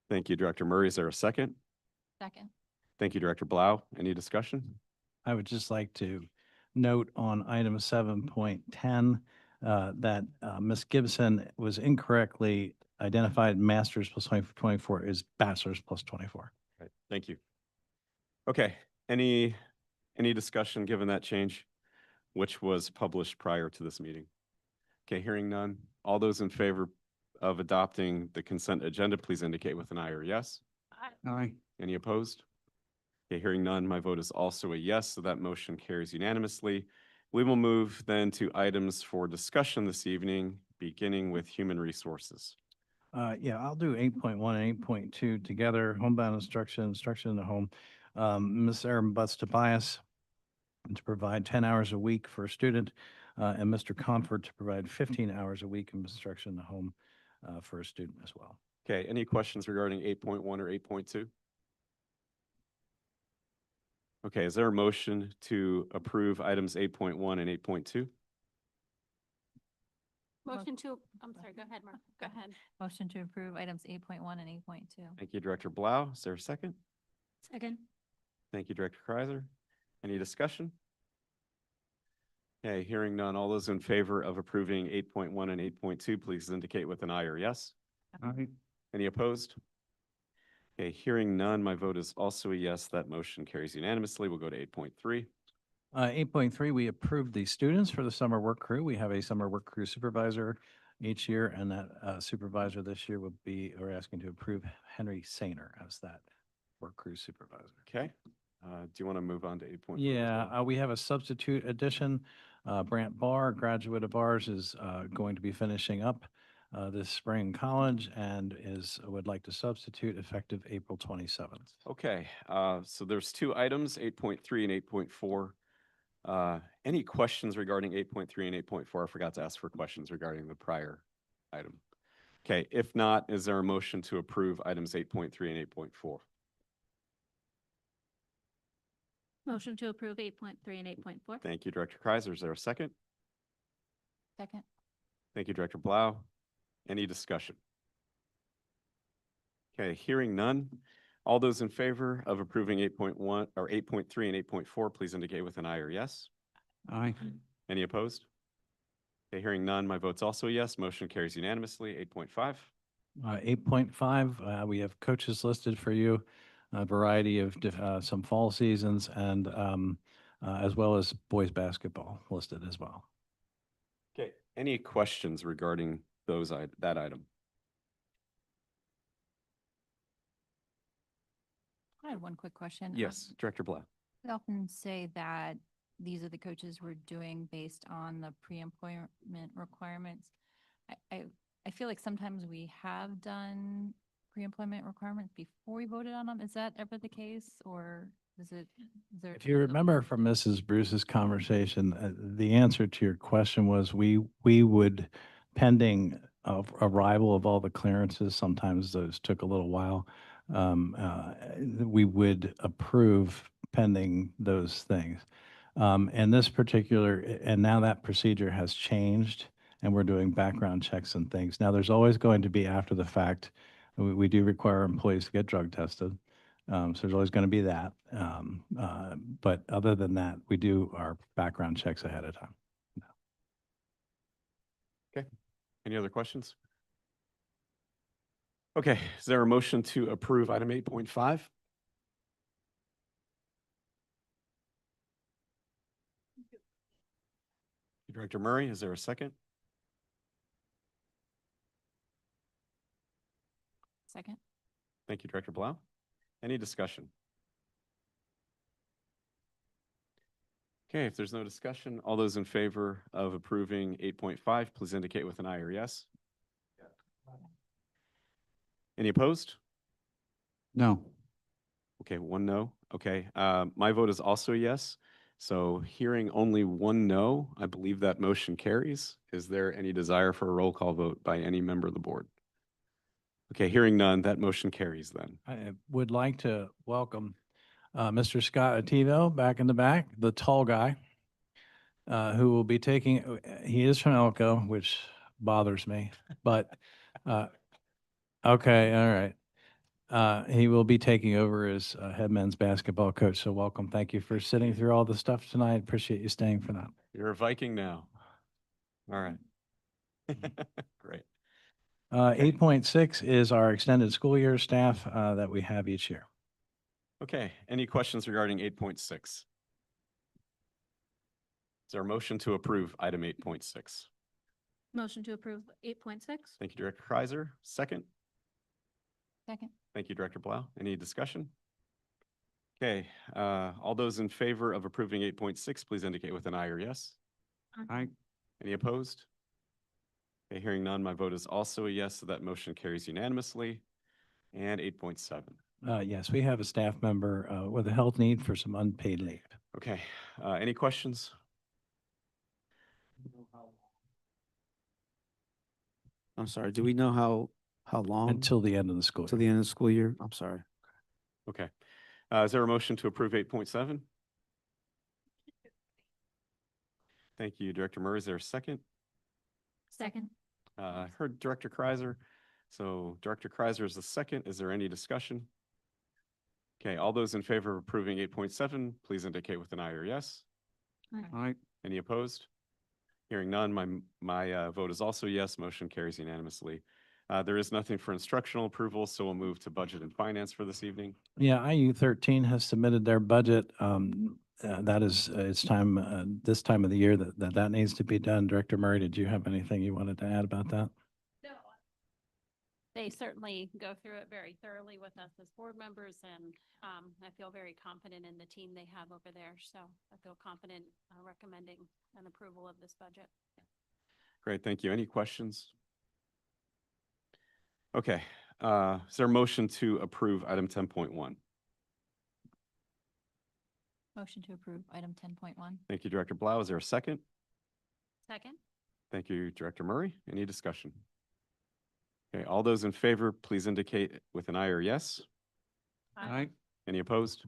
Thank you, Director Murray. Is there a second? Second. Thank you, Director Blau. Any discussion? I would just like to note on item 7.10 that Ms. Gibson was incorrectly identified. Masters plus 24 is bachelor's plus 24. Right. Thank you. Okay. Any discussion given that change, which was published prior to this meeting? Okay, hearing none. All those in favor of adopting the consent agenda, please indicate with an aye or yes. Aye. Any opposed? Okay, hearing none, my vote is also a yes, so that motion carries unanimously. We will move then to items for discussion this evening, beginning with human resources. Yeah, I'll do 8.1 and 8.2 together. Homebound instruction in the home. Ms. Erin Butts Tobias to provide 10 hours a week for a student, and Mr. Comfort to provide 15 hours a week of instruction in the home for a student as well. Okay, any questions regarding 8.1 or 8.2? Okay, is there a motion to approve items 8.1 and 8.2? Motion to, I'm sorry, go ahead, Mark. Go ahead. Motion to approve items 8.1 and 8.2. Thank you, Director Blau. Is there a second? Second. Thank you, Director Kreiser. Any discussion? Okay, hearing none. All those in favor of approving 8.1 and 8.2, please indicate with an aye or yes. Aye. Any opposed? Okay, hearing none, my vote is also a yes. That motion carries unanimously. We'll go to 8.3. 8.3, we approved the students for the summer work crew. We have a summer work crew supervisor each year, and that supervisor this year we're asking to approve Henry Sainer as that work crew supervisor. Okay, do you want to move on to 8.4? Yeah, we have a substitute addition. Brant Barr, graduate of ours, is going to be finishing up this spring in college and would like to substitute effective April 27th. Okay, so there's 2 items, 8.3 and 8.4. Any questions regarding 8.3 and 8.4? I forgot to ask for questions regarding the prior item. Okay, if not, is there a motion to approve items 8.3 and 8.4? Motion to approve 8.3 and 8.4. Thank you, Director Kreiser. Is there a second? Second. Thank you, Director Blau. Any discussion? Okay, hearing none. All those in favor of approving 8.1 or 8.3 and 8.4, please indicate with an aye or yes. Aye. Any opposed? Okay, hearing none, my vote's also a yes. Motion carries unanimously. 8.5. 8.5, we have coaches listed for you, a variety of some fall seasons and as well as boys basketball listed as well. Okay, any questions regarding that item? I had one quick question. Yes, Director Blau. We often say that these are the coaches we're doing based on the pre-employment requirements. I feel like sometimes we have done pre-employment requirements before we voted on them. Is that ever the case, or is there? If you remember from Mrs. Bruce's conversation, the answer to your question was we would, pending arrival of all the clearances, sometimes those took a little while, we would approve pending those things. And this particular, and now that procedure has changed and we're doing background checks and things. Now, there's always going to be after the fact, we do require employees to get drug tested. So there's always going to be that. But other than that, we do our background checks ahead of time. Okay, any other questions? Okay, is there a motion to approve item 8.5? Director Murray, is there a second? Second. Thank you, Director Blau. Any discussion? Okay, if there's no discussion, all those in favor of approving 8.5, please indicate with an aye or yes. Any opposed? No. Okay, one no. Okay, my vote is also a yes. So hearing only one no, I believe that motion carries. Is there any desire for a roll call vote by any member of the board? Okay, hearing none, that motion carries then. I would like to welcome Mr. Scott Ativo back in the back, the tall guy, who will be taking, he is from Elko, which bothers me, but, okay, all right. He will be taking over as head men's basketball coach, so welcome. Thank you for sitting through all the stuff tonight. Appreciate you staying for that. You're a Viking now. All right. Great. 8.6 is our extended school year staff that we have each year. Okay, any questions regarding 8.6? Is there a motion to approve item 8.6? Motion to approve 8.6? Thank you, Director Kreiser. Second. Second. Thank you, Director Blau. Any discussion? Okay, all those in favor of approving 8.6, please indicate with an aye or yes. Aye. Any opposed? Okay, hearing none, my vote is also a yes, so that motion carries unanimously. And 8.7. Yes, we have a staff member with a health need for some unpaid leave. Okay, any questions? I'm sorry, do we know how long? Until the end of the school Till year. the end of the school year? I'm sorry. Okay, is there a motion to approve 8.7? Thank you, Director Murray. Is there a second? Second. Heard Director Kreiser. So Director Kreiser is the second. Is there any discussion? Okay, all those in favor of approving 8.7, please indicate with an aye or yes. Aye. Any opposed? Hearing none, my vote is also yes. Motion carries unanimously. There is nothing for instructional approval, so we'll move to budget and finance for this evening. Yeah, IU 13 has submitted their budget. That is, it's time, this time of the year that needs to be done. Director Murray, did you have anything you wanted to add about that? No, they certainly go through it very thoroughly with us as board members, and I feel very confident in the team they have over there. So I feel confident recommending an approval of this budget. Great, thank you. Any questions? Okay, is there a motion to approve item 10.1? Motion to approve item 10.1. Thank you, Director Blau. Is there a second? Second. Thank you, Director Murray. Any discussion? Okay, all those in favor, please indicate with an aye or yes. Aye. Any opposed?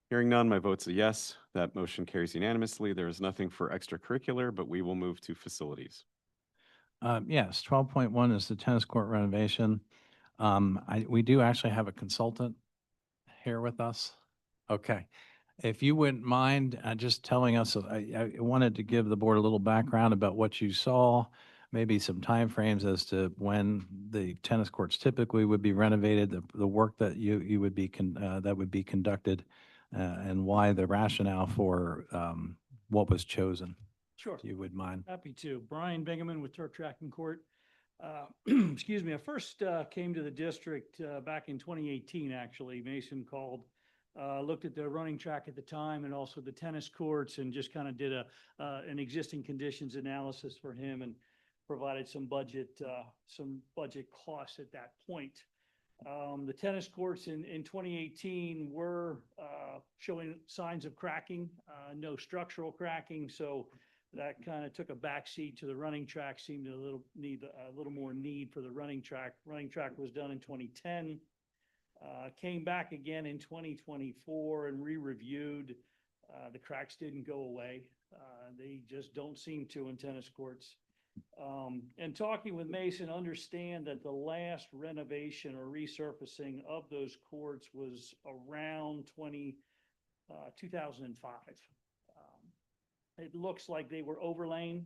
Hearing none, my vote's a yes. That motion carries unanimously. There is nothing for extracurricular, but we will move to facilities. Yes, 12.1 is the tennis court renovation. We do actually have a consultant here with us. Okay. If you wouldn't mind just telling us, I wanted to give the board a little background about what you saw. maybe some timeframes as to when the tennis courts typically would be renovated, the work that you would be, that would be conducted, and why the rationale for what was chosen. Sure. If you would mind. Happy to. Brian Bingaman with Turf Track and Court. Excuse me, I first came to the district back in 2018, actually. Mason called, looked at the running track at the time and also the tennis courts, and just kind of did an existing conditions analysis for him and provided some budget costs at that point. The tennis courts in 2018 were showing signs of cracking, no structural cracking, so that kind of took a backseat to the running track. Seemed a little more need for the running track. Running track was done in 2010. Came back again in 2024 and re-reviewed. The cracks didn't go away. They just don't seem to in tennis courts. And talking with Mason, understand that the last renovation or resurfacing of those courts was around 2005. It looks like they were overlain,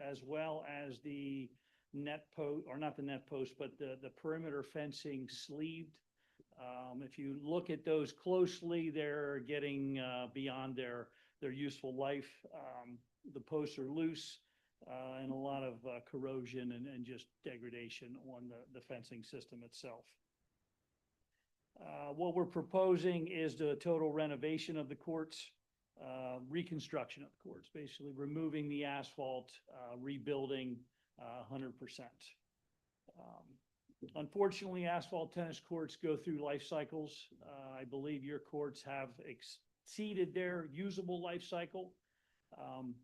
as well as the net post, or not the net post, but the perimeter fencing sleeved. If you look at those closely, they're getting beyond their useful life. The posts are loose, and a lot of corrosion and just degradation on the fencing system itself. What we're proposing is the total renovation of the courts. Reconstruction of the courts, basically removing the asphalt, rebuilding 100%. Unfortunately, asphalt tennis courts go through life cycles. I believe your courts have exceeded their usable life cycle.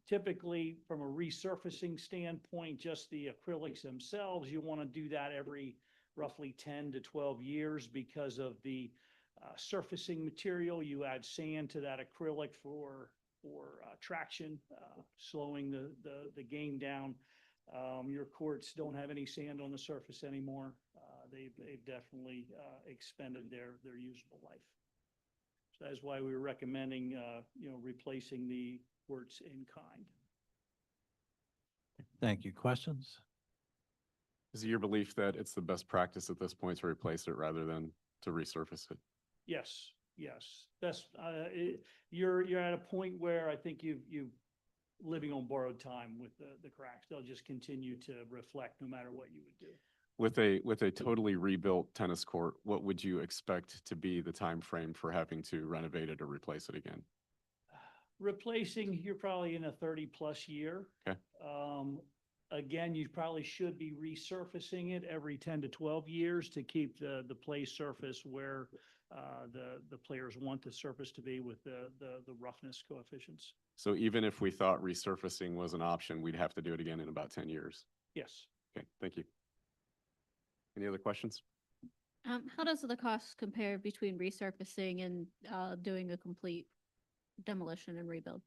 Typically, from a resurfacing standpoint, just the acrylics themselves, you want to do that every roughly 10 to 12 years because of the surfacing material. You add sand to that acrylic for traction, slowing the game down. Your courts don't have any sand on the surface anymore. They've definitely expended their usable life. So that's why we were recommending replacing the courts in kind. Thank you. Questions? Is it your belief that it's the best practice at this point to replace it rather than to resurface it? Yes, yes. You're at a point where I think you living on borrowed time with the cracks. They'll just continue to reflect no matter what you would do. With a totally rebuilt tennis court, what would you expect to be the time frame for having to renovate it or replace it again? Replacing, you're probably in a 30+ year. Okay. Again, you probably should be resurfacing it every 10 to 12 years to keep the play surface where the players want the surface to be with the roughness coefficients. So even if we thought resurfacing was an option, we'd have to do it again in about 10 years. Yes. Okay, thank you. Any other questions? How does the cost compare between resurfacing and doing a complete demolition and rebuild?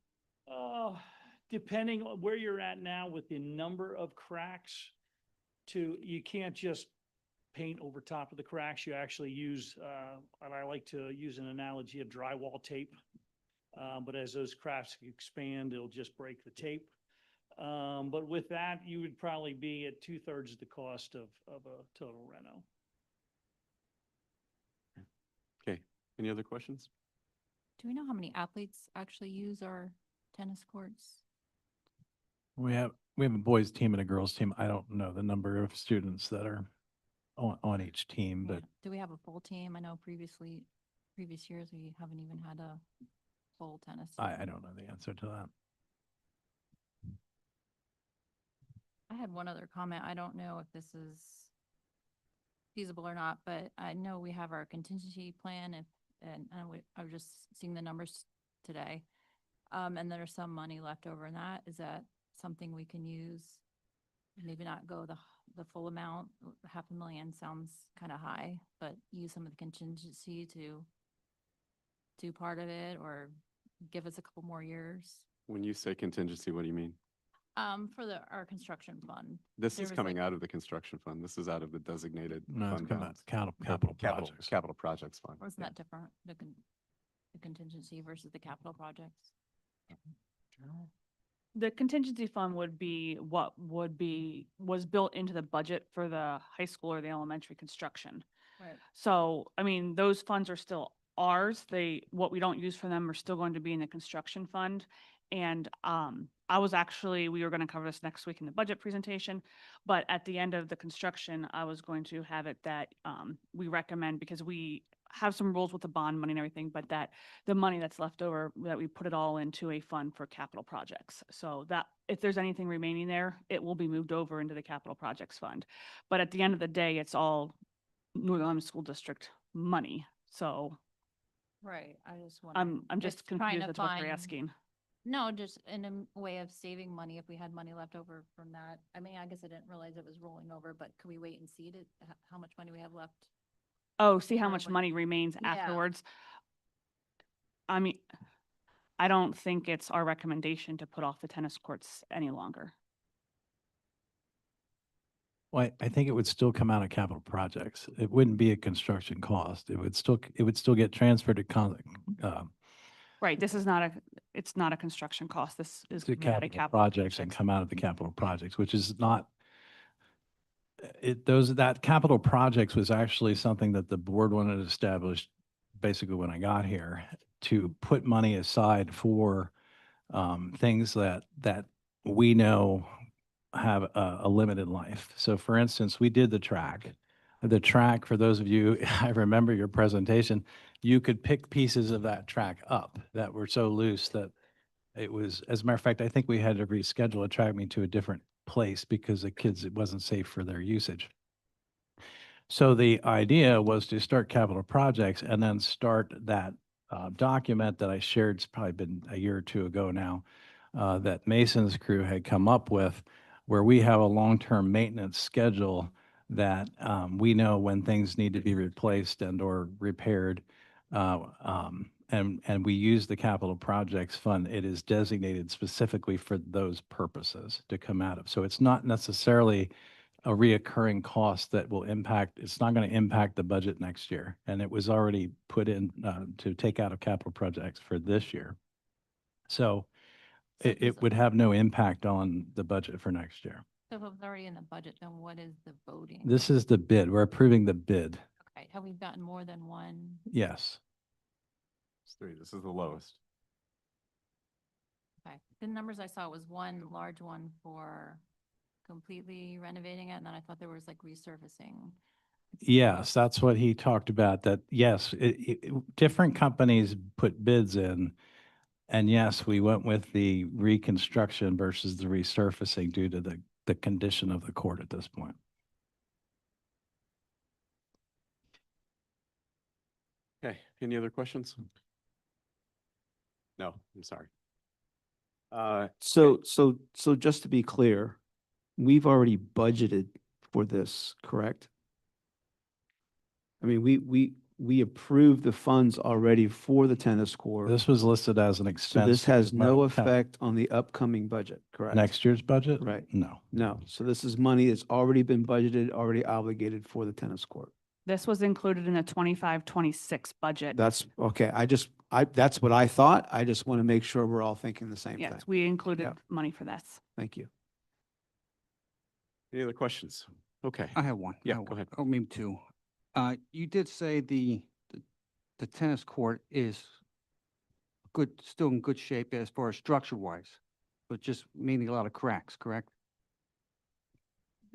Depending on where you're at now with the number of cracks, you can't just paint over top of the cracks. You actually use, and I like to use an analogy of drywall tape. But as those cracks expand, it'll just break the tape. But with that, you would probably be at 2/3 the cost of a total reno. Okay, any other questions? Do we know how many athletes actually use our tennis courts? We have a boys team and a girls team. I don't know the number of students that are on each team, Yeah. but Do we have a full team? I know previous years, we haven't even had a full tennis. I don't know the answer to that. I had one other comment. I don't know if this is feasible or not, but I know we have our contingency plan and I was just seeing the numbers today. And there's some money left over in that. Is that something we can use? Maybe not go the full amount. $500,000 sounds kind of high, but use some of the contingency to do part of it or give us a couple more years. When you say contingency, what do you mean? For our construction fund. This There is was coming like- out of the construction fund. This is out of the designated No, it's fund coming balance. out capital projects. Capital projects fund. Or isn't Yeah. that different, the contingency versus the capital projects? The contingency fund would be what was built into the budget for the high school or the elementary construction. Right. So, I mean, those funds are still ours. What we don't use for them are still going to be in the construction fund. And we were going to cover this next week in the budget presentation, but at the end of the construction, I was going to have it that we recommend, because we have some rules with the bond money and everything, but that the money that's left over, that we put it all into a fund for capital projects. So that if there's anything remaining there, it will be moved over into the capital projects fund. But at the end of the day, it's all Northern Ireland School District money. So Right, I just I'm just trying confused to with what you're find- asking. No, just in a way of saving money if we had money left over from that. I mean, I guess I didn't realize it was rolling over, but could we wait and see how much money we have left? Oh, see how Or much what- money remains Yeah. afterwards. I mean, I don't think it's our recommendation to put off the tennis courts any longer. Well, I think it would still come out of capital projects. It wouldn't be a construction cost. It would still get transferred to Right, it's not a construction cost. This is to coming out of capital capital projects and come out of the capital projects, which is not, that capital projects was actually something that the board wanted to establish basically when I got here, to put money aside for things that we know have a limited life. So for instance, we did the track. The track, for those of you, I remember your presentation, you could pick pieces of that track up that were so loose that it was, as a matter of fact, I think we had to reschedule a track meet to a different place because the kids, it wasn't safe for their usage. So the idea was to start capital projects and then start that document that I shared, it's probably been a year or two ago now, that Mason's crew had come up with, where we have a long-term maintenance schedule that we know when things need to be replaced and or repaired. And we use the capital projects fund. It is designated specifically for those purposes to come out of. So it's not necessarily a reoccurring cost that will impact, it's not going to impact the budget next year. And it was already put in to take out of capital projects for this year. So it would have no impact on the budget for next year. So if it's already in the budget, then what is the voting? This is the bid. We're approving the bid. Okay, have we gotten more than one? Yes. It's 3. This is the lowest. Okay, the numbers I saw was one large one for completely renovating it, and then I thought there was like resurfacing. Yes, that's what he talked about, that yes, different companies put bids in. And yes, we went with the reconstruction versus the resurfacing due to the condition of the court at this point. Okay, any other questions? No, I'm sorry. So just to be clear, we've already budgeted for this, correct? I mean, we approved the funds already for the tennis court. This was listed as an So expense. this has because no my- effect on the upcoming budget, correct? Next year's budget? Right. No. No, so this is money that's already been budgeted, already obligated for the tennis court. This was included in the 25-26 budget. That's, okay, that's what I thought. I just want to make sure we're all thinking the same thing. Yes, we included Yeah. money for this. Thank you. Any other questions? Okay. I have one. Yeah, I have go one. ahead. Oh, maybe two. You did say the tennis court is good, still in good shape as far as structure wise, but just mainly a lot of cracks, correct?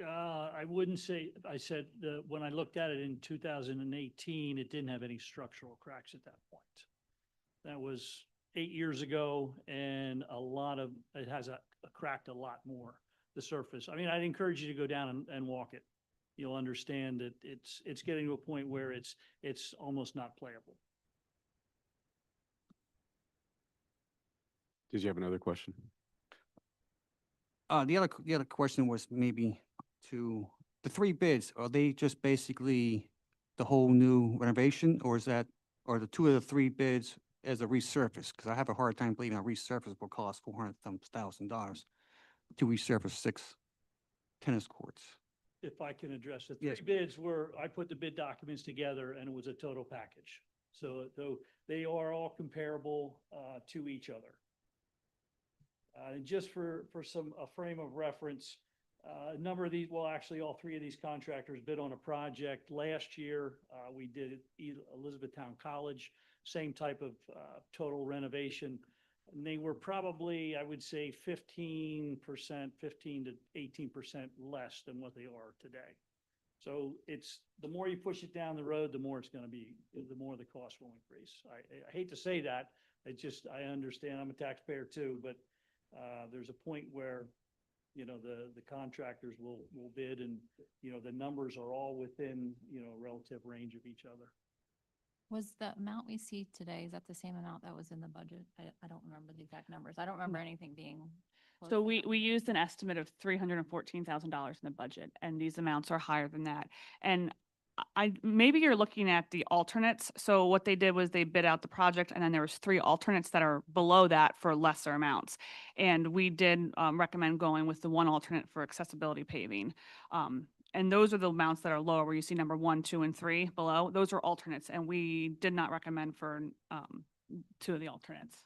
I wouldn't say, I said, when I looked at it in 2018, it didn't have any structural cracks at that point. That was 8 years ago, and it has cracked a lot more, the surface. I mean, I'd encourage you to go down and walk it. You'll understand that it's getting to a point where it's almost not playable. Did you have another question? The other question was maybe to the 3 bids, are they just basically the whole new renovation, or are the 2 of the 3 bids as a resurface? Because I have a hard time believing a resurface will cost $400,000 to resurface 6 tennis courts. If I can address it, Yes. 3 bids were, I put the bid documents together and it was a total package. So they are all comparable to each other. And just for a frame of reference, a number of these, well, actually, all three of these contractors bid on a project last year. We did it Elizabethtown College, same type of total renovation. And they were probably, I would say, 15%, 15 to 18% less than what they are today. So it's, the more you push it down the road, the more it's going to be, the more the cost will increase. I hate to say that. I understand, I'm a taxpayer too, but there's a point where, you know, the contractors will bid, and, you know, the numbers are all within, you know, relative range of each other. Was the amount we see today, is that the same amount that was in the budget? I don't remember the exact numbers. I don't remember anything being. close So to we that. used an estimate of $314,000 in the budget, and these amounts are higher than that. And maybe you're looking at the alternates. So what they did was they bid out the project, and then there was 3 alternates that are below that for lesser amounts. And we did recommend going with the one alternate for accessibility paving. And those are the amounts that are lower, where you see number 1, 2, and 3 below. Those are alternates, and we did not recommend for 2 of the alternates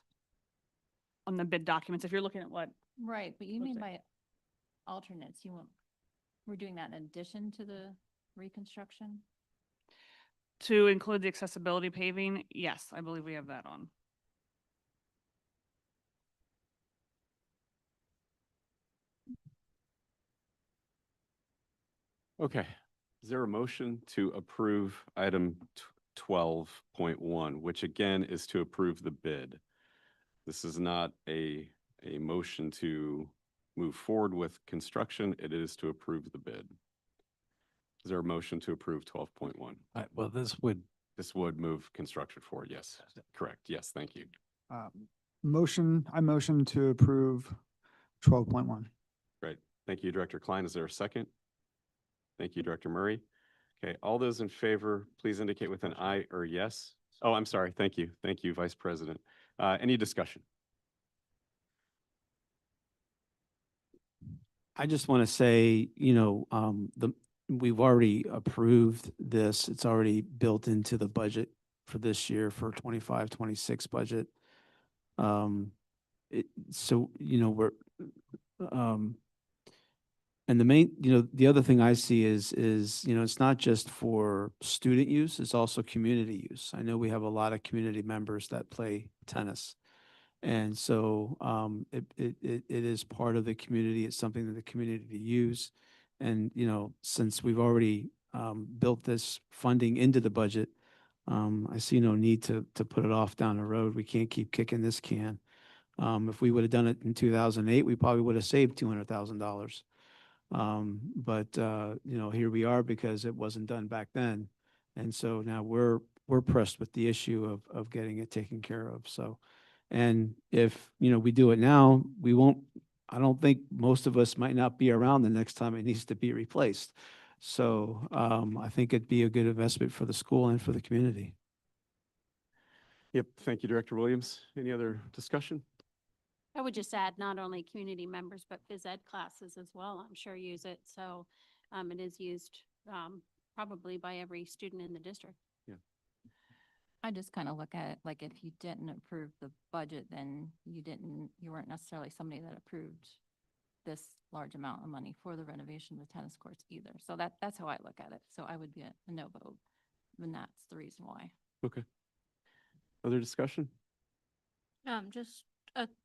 on the bid documents. If you're looking at what, Right, but you What's mean that? by alternates, we're doing that in addition to the reconstruction? to include the accessibility paving, yes, I believe we have that on. Okay. Is there a motion to approve item 12.1, which again is to approve the bid? This is not a motion to move forward with construction. It is to approve the bid. Is there a motion to approve 12.1? Well, this would move construction forward. Yes, correct. Yes, thank you. I motion to approve 12.1. Great. Thank you, Director Klein. Is there a second? Thank you, Director Murray. Okay, all those in favor, please indicate with an aye or yes. Oh, I'm sorry. Thank you. Thank you, Vice President. Any discussion? I just want to say, you know, we've already approved this. It's already built into the budget for this year for 25, 26 budget. So, you know, and the main, you know, the other thing I see is, you know, it's not just for student use, it's also community use. I know we have a lot of community members that play tennis. And so it is part of the community. It's something that the community use. And, you know, since we've already built this funding into the budget, I see no need to put it off down the road. We can't keep kicking this can. If we would have done it in 2008, we probably would have saved $200,000. But you know, here we are because it wasn't done back then. And so now we're pressed with the issue of getting it taken care of. So, and if, you know, we do it now, I don't think most of us might not be around the next time it needs to be replaced. So I think it'd be a good investment for the school and for the community. Yep. Thank you, Director Williams. Any other discussion? I would just add, not only community members, but phys ed classes as well, I'm sure use it. So it is used probably by every student in the district. Yeah. I just kind of look at it like, if you didn't approve the budget, then you weren't necessarily somebody that approved this large amount of money for the renovation of the tennis courts either. So that's how I look at it. So I would be a no vote, and that's the reason why. Okay. Other discussion? Just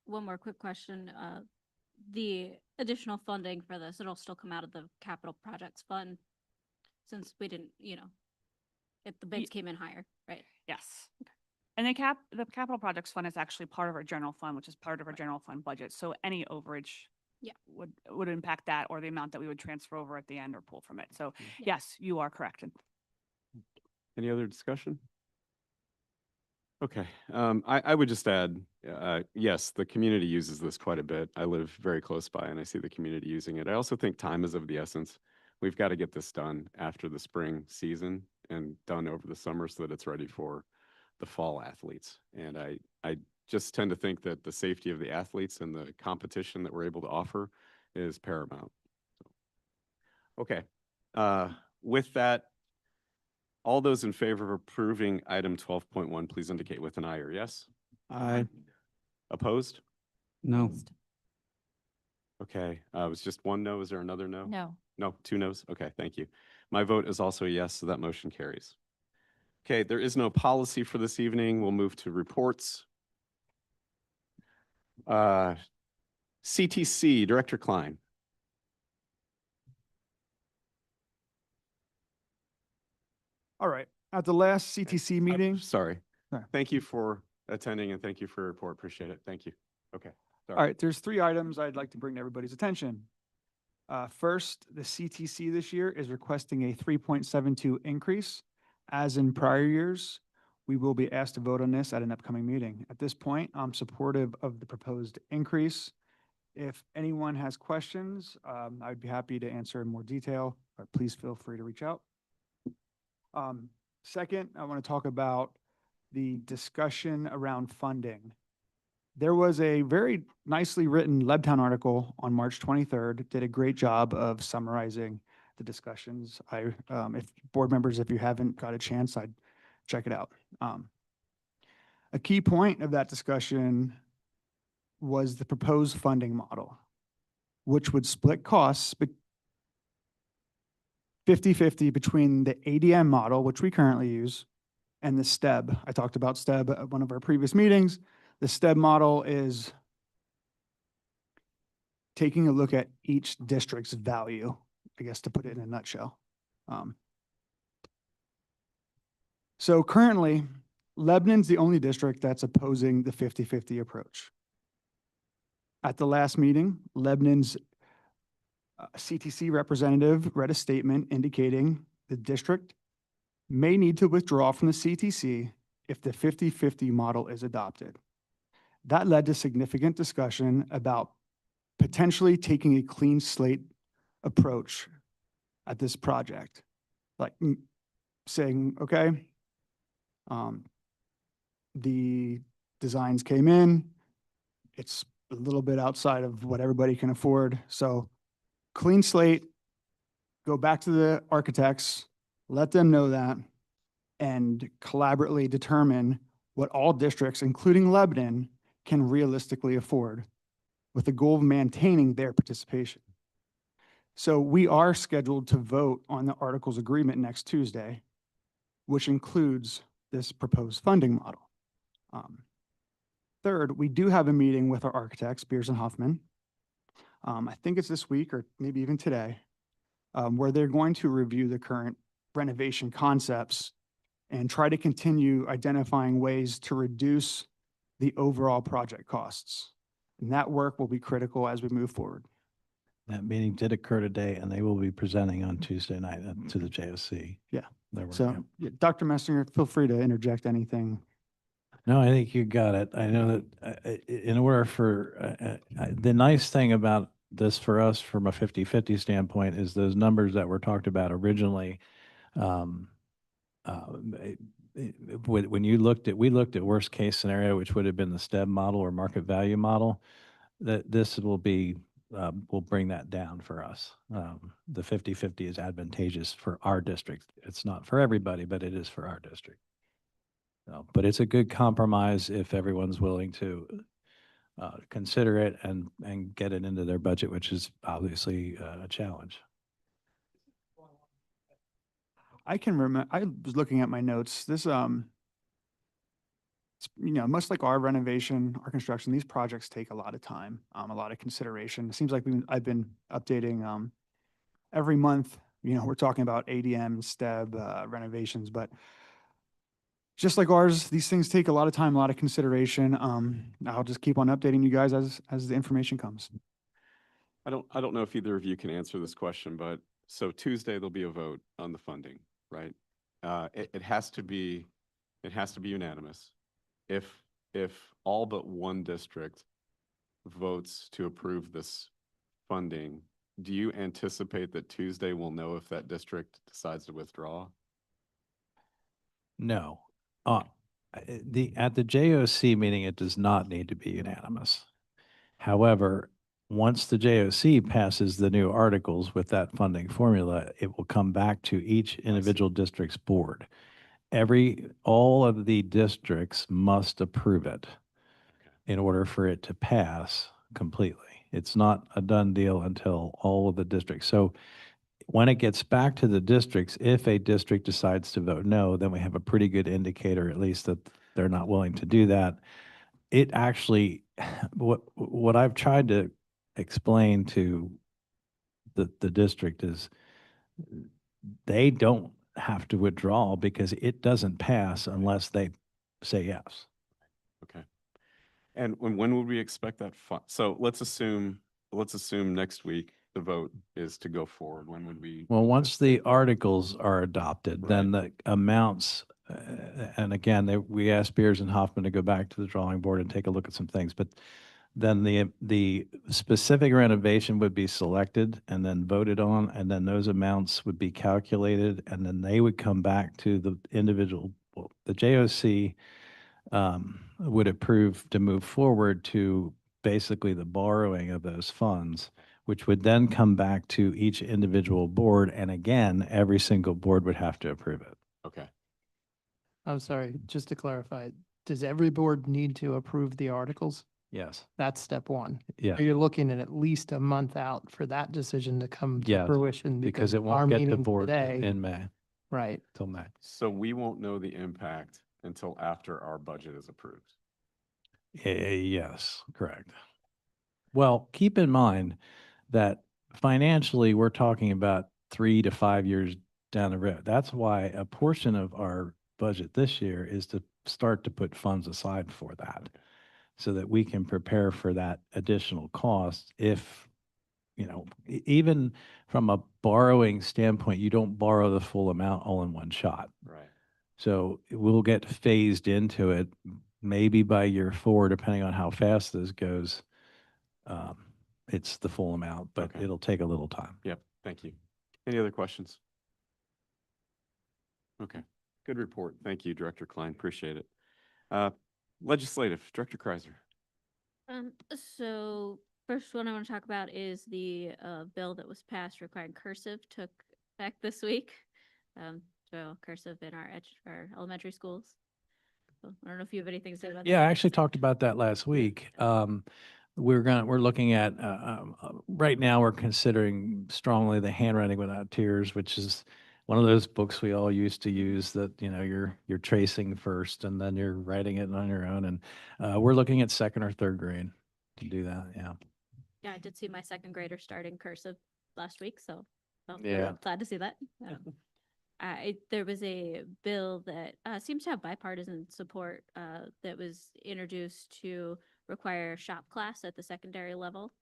one more quick question. The additional funding for this, it'll still come out of the capital projects fund, since we didn't, you know, if the bids came in higher, right? Yes. And the capital projects fund is actually part of our general fund, which is part of our general fund budget. So any overage would impact that, or the amount that we would transfer over at the end or pull from it. So yes, you are correct. Any other discussion? Okay, I would just add, yes, the community uses this quite a bit. I live very close by and I see the community using it. I also think time is of the essence. We've got to get this done after the spring season and done over the summer so that it's ready for the fall athletes. And I just tend to think that the safety of the athletes and the competition that we're able to offer is paramount. Okay, with that, all those in favor of approving item 12.1, please indicate with an aye or yes. Aye. Opposed? No. Okay, it was just one no. Is there another no? No. No, two no's? Okay, thank you. My vote is also a yes, so that motion carries. Okay, there is no policy for this evening. We'll move to reports. CTC, Director Klein. All right. At the last CTC meeting, Sorry. Sorry. Thank you for attending and thank you for your report. Appreciate it. Thank you. Okay. Sorry. all right, there's 3 items I'd like to bring to everybody's attention. First, the CTC this year is requesting a 3.72 increase. As in prior years, we will be asked to vote on this at an upcoming meeting. At this point, I'm supportive of the proposed increase. If anyone has questions, I'd be happy to answer in more detail, but please feel free to reach out. Second, I want to talk about the discussion around funding. There was a very nicely written Lebtown article on March 23rd, did a great job of summarizing the discussions. If board members, if you haven't got a chance, I'd check it out. A key point of that discussion was the proposed funding model, which would split costs 50-50 between the ADM model, which we currently use, and the STEB. I talked about STEB at one of our previous meetings. The STEB model is taking a look at each district's value, I guess, to put it in a nutshell. So currently, Lebanon's the only district that's opposing the 50-50 approach. At the last meeting, Lebanon's CTC representative read a statement indicating the district may need to withdraw from the CTC if the 50-50 model is adopted. That led to significant discussion about potentially taking a clean slate approach at this project. Like saying, okay, the designs came in, it's a little bit outside of what everybody can afford. So clean slate, go back to the architects, let them know that, and collaboratively determine what all districts, including Lebanon, can realistically afford with the goal of maintaining their participation. So we are scheduled to vote on the Articles Agreement next Tuesday, which includes this proposed funding model. Third, we do have a meeting with our architects, Beers and Huffman. I think it's this week or maybe even today, where they're going to review the current renovation concepts and try to continue identifying ways to reduce the overall project costs. And that work will be critical as we move forward. That meeting did occur today, and they will be presenting on Tuesday night to the JOC. Yeah. Their work, So, yeah, Dr. Messinger, feel free to interject anything. No, I think you got it. I know that in order for, the nice thing about this for us from a 50-50 standpoint is those numbers that were talked about originally. When we looked at worst case scenario, which would have been the STEB model or market value model, that this will bring that down for us. The 50-50 is advantageous for our district. It's not for everybody, but it is for our district. But it's a good compromise if everyone's willing to consider it and get it into their budget, which is obviously a challenge. I can remember, I was looking at my notes. This, it's, much like our renovation, our construction, these projects take a lot of time, a lot of consideration. It seems like I've been updating every month. We're talking about ADM, STEB renovations, but just like ours, these things take a lot of time, a lot of consideration. I'll just keep on updating you guys as the information comes. I don't know if either of you can answer this question, but so Tuesday there'll be a vote on the funding, right? It has to be unanimous. If all but one district votes to approve this funding, do you anticipate that Tuesday we'll know if that district decides to withdraw? No. At the JOC meeting, it does not need to be unanimous. However, once the JOC passes the new articles with that funding formula, it will come back to each individual district's board. All of the districts must approve it in order for it to pass completely. It's not a done deal until all of the districts. So when it gets back to the districts, if a district decides to vote no, then we have a pretty good indicator, at least, that they're not willing to do that. It actually, what I've tried to explain to the district is they don't have to withdraw because it doesn't pass unless they say yes. Okay. And when would we expect that? So let's assume next week the vote is to go forward. When would we? Well, once the articles are adopted, then the amounts, and again, we asked Beers and Hoffman to go back to the drawing board and take a look at some things, but then the specific renovation would be selected and then voted on, and then those amounts would be calculated, and then they would come back to the individual, the JOC would approve to move forward to basically the borrowing of those funds, which would then come back to each individual board. And again, every single board would have to approve it. Okay. I'm sorry, just to clarify, does every board need to approve the articles? Yes. That's step one. Yeah. So you're looking at least a month out for that decision to come to Yes, fruition. because it our won't get the meeting board today- in May, Right. till May. So we won't know the impact until after our budget is approved. Yes, correct. Well, keep in mind that financially, we're talking about 3 to 5 years down the road. That's why a portion of our budget this year is to start to put funds aside for that, so that we can prepare for that additional cost. If, even from a borrowing standpoint, you don't borrow the full amount all in one shot. Right. So we'll get phased into it maybe by year 4, depending on how fast this goes. It's the full amount, but it'll take a little time. Yep. Thank you. Any other questions? Okay. Good report. Thank you, Director Klein. Appreciate it. Legislative, Director Kreiser. So first one I want to talk about is the bill that was passed requiring cursive took effect this week. So cursive in our elementary schools. So I don't know if you have anything to say about that. Yeah, I actually talked about that last week. We're looking at, right now, we're considering strongly the Handwriting Without Tears, which is one of those books we all used to use that, you're tracing first and then you're writing it on your own. And we're looking at 2nd or 3rd grade to do that. Yeah. Yeah, I did see my 2nd grader starting cursive last week, so Yeah. glad to see that. There was a bill that seems to have bipartisan support that was introduced to require shop class at the secondary level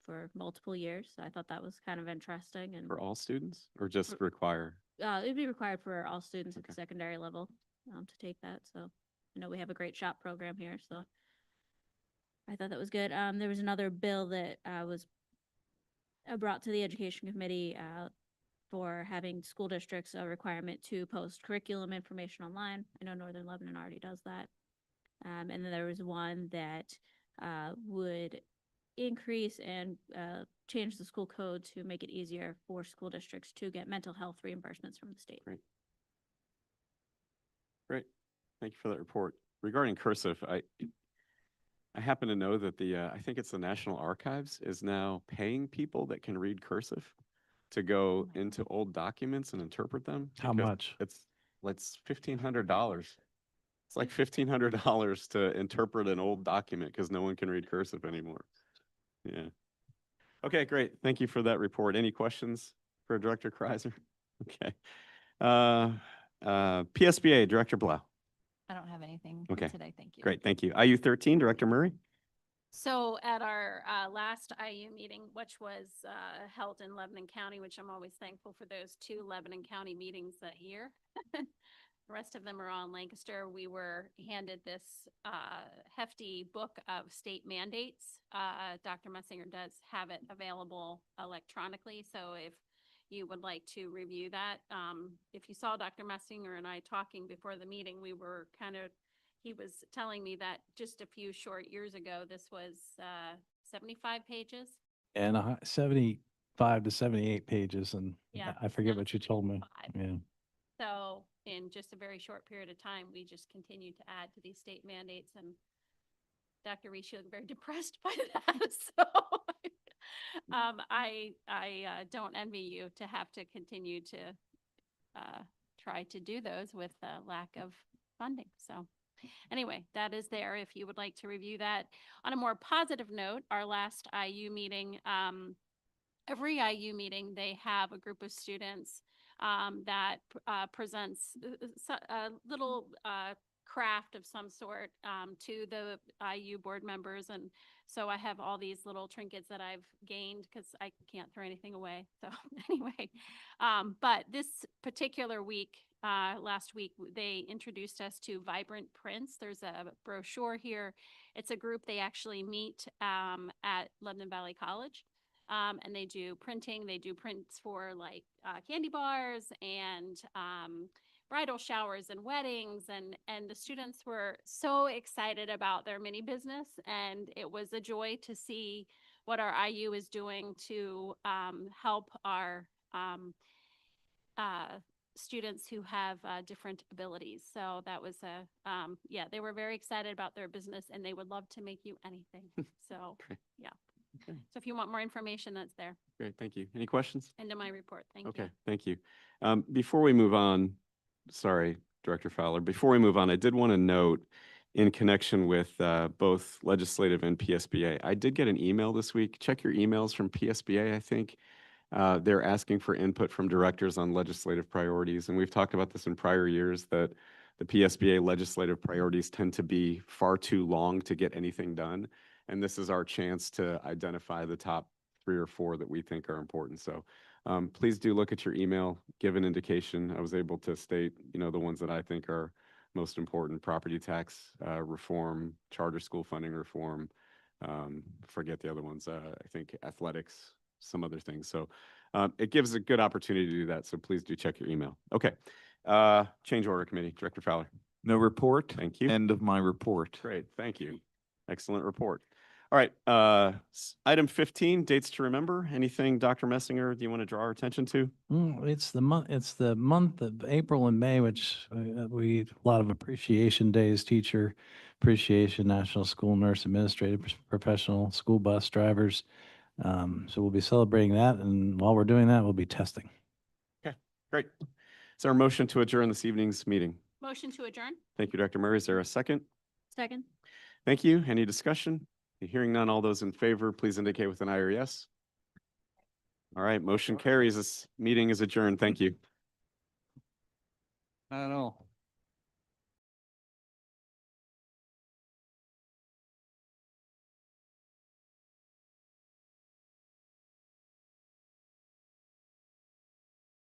for multiple years. So I thought that was kind of interesting. And For all students or just require? it'd be required for all students at the secondary level to take that. So I know we have a great shop program here, so I thought that was good. There was another bill that was brought to the Education Committee for having school districts a requirement to post curriculum information online. I know Northern Lebanon already does that. And then there was one that would increase and change the school code to make it easier for school districts to get mental health reimbursements from the state. Great. Thank you for that report. Regarding cursive, I happen to know that I think it's the National Archives is now paying people that can read cursive to go into old documents and interpret them. How because much? It's $1,500. It's like $1,500 to interpret an old document because no one can read cursive anymore. Yeah. Okay, great. Thank you for that report. Any questions for Director Kreiser? Okay. PSBA, Director Blau. I don't have anything Okay. today. Thank you. Great, thank you. IU 13, Director Murray. So at our last IU meeting, which was held in Lebanon County, which I'm always thankful for those 2 Lebanon County meetings that year. The rest of them are all in Lancaster. We were handed this hefty book of state mandates. Dr. Messinger does have it available electronically. So if you would like to review that, if you saw Dr. Messinger and I talking before the meeting, he was telling me that just a few short years ago, this was 75 pages. And 75 to 78 pages. And Yeah, I forget what you told me. Yeah. So in just a very short period of time, we just continued to add to these state mandates. And Dr. Reese, you look very depressed by that. So I don't envy you to have to continue to try to do those with lack of funding. So anyway, that is there if you would like to review that. On a more positive note, our last IU meeting, every IU meeting, they have a group of students that presents a little craft of some sort to the IU board members. And so I have all these little trinkets that I've gained because I can't throw anything away. So anyway, but this particular week, last week, they introduced us to Vibrant Prints. There's a brochure here. It's a group, they actually meet at Lebanon Valley College. And they do printing. They do prints for like candy bars and bridal showers and weddings. And the students were so excited about their mini business. And it was a joy to see what our IU is doing to help our students who have different abilities. So that was yeah, they were very excited about their business and they would love to make you anything. So yeah. Okay. So if you want more information, that's there. Great, thank you. Any questions? End of my report. Thank you. Okay, thank you. Before we move on, sorry, Director Fowler, before we move on, I did want to note in connection with both legislative and PSBA, I did get an email this week. Check your emails from PSBA, I think. They're asking for input from directors on legislative priorities. And we've talked about this in prior years that the PSBA legislative priorities tend to be far too long to get anything done. And this is our chance to identify the top 3 or 4 that we think are important. So please do look at your email, give an indication. I was able to state, the ones that I think are most important: property tax reform, charter school funding reform, forget the other ones, I think athletics, some other things. So it gives a good opportunity to do that. So please do check your email. Okay. Change order committee, Director Fowler. No report. Thank you. End of my report. Great, thank you. Excellent report. All right, item 15, dates to remember. Anything, Dr. Messinger, do you want to draw our attention to? It's the month of April and May, which a lot of appreciation days, teacher appreciation, National School Nurse Administrative Professional, school bus drivers. So we'll be celebrating that, and while we're doing that, we'll be testing. Okay, great. Is there a motion to adjourn this evening's meeting? Motion to adjourn? Thank you, Dr. Murray. Is there a second? Second. Thank you. Any discussion? Hearing none, all those in favor, please indicate with an aye or yes. All right, motion carries. This meeting is adjourned. Thank you. I don't know.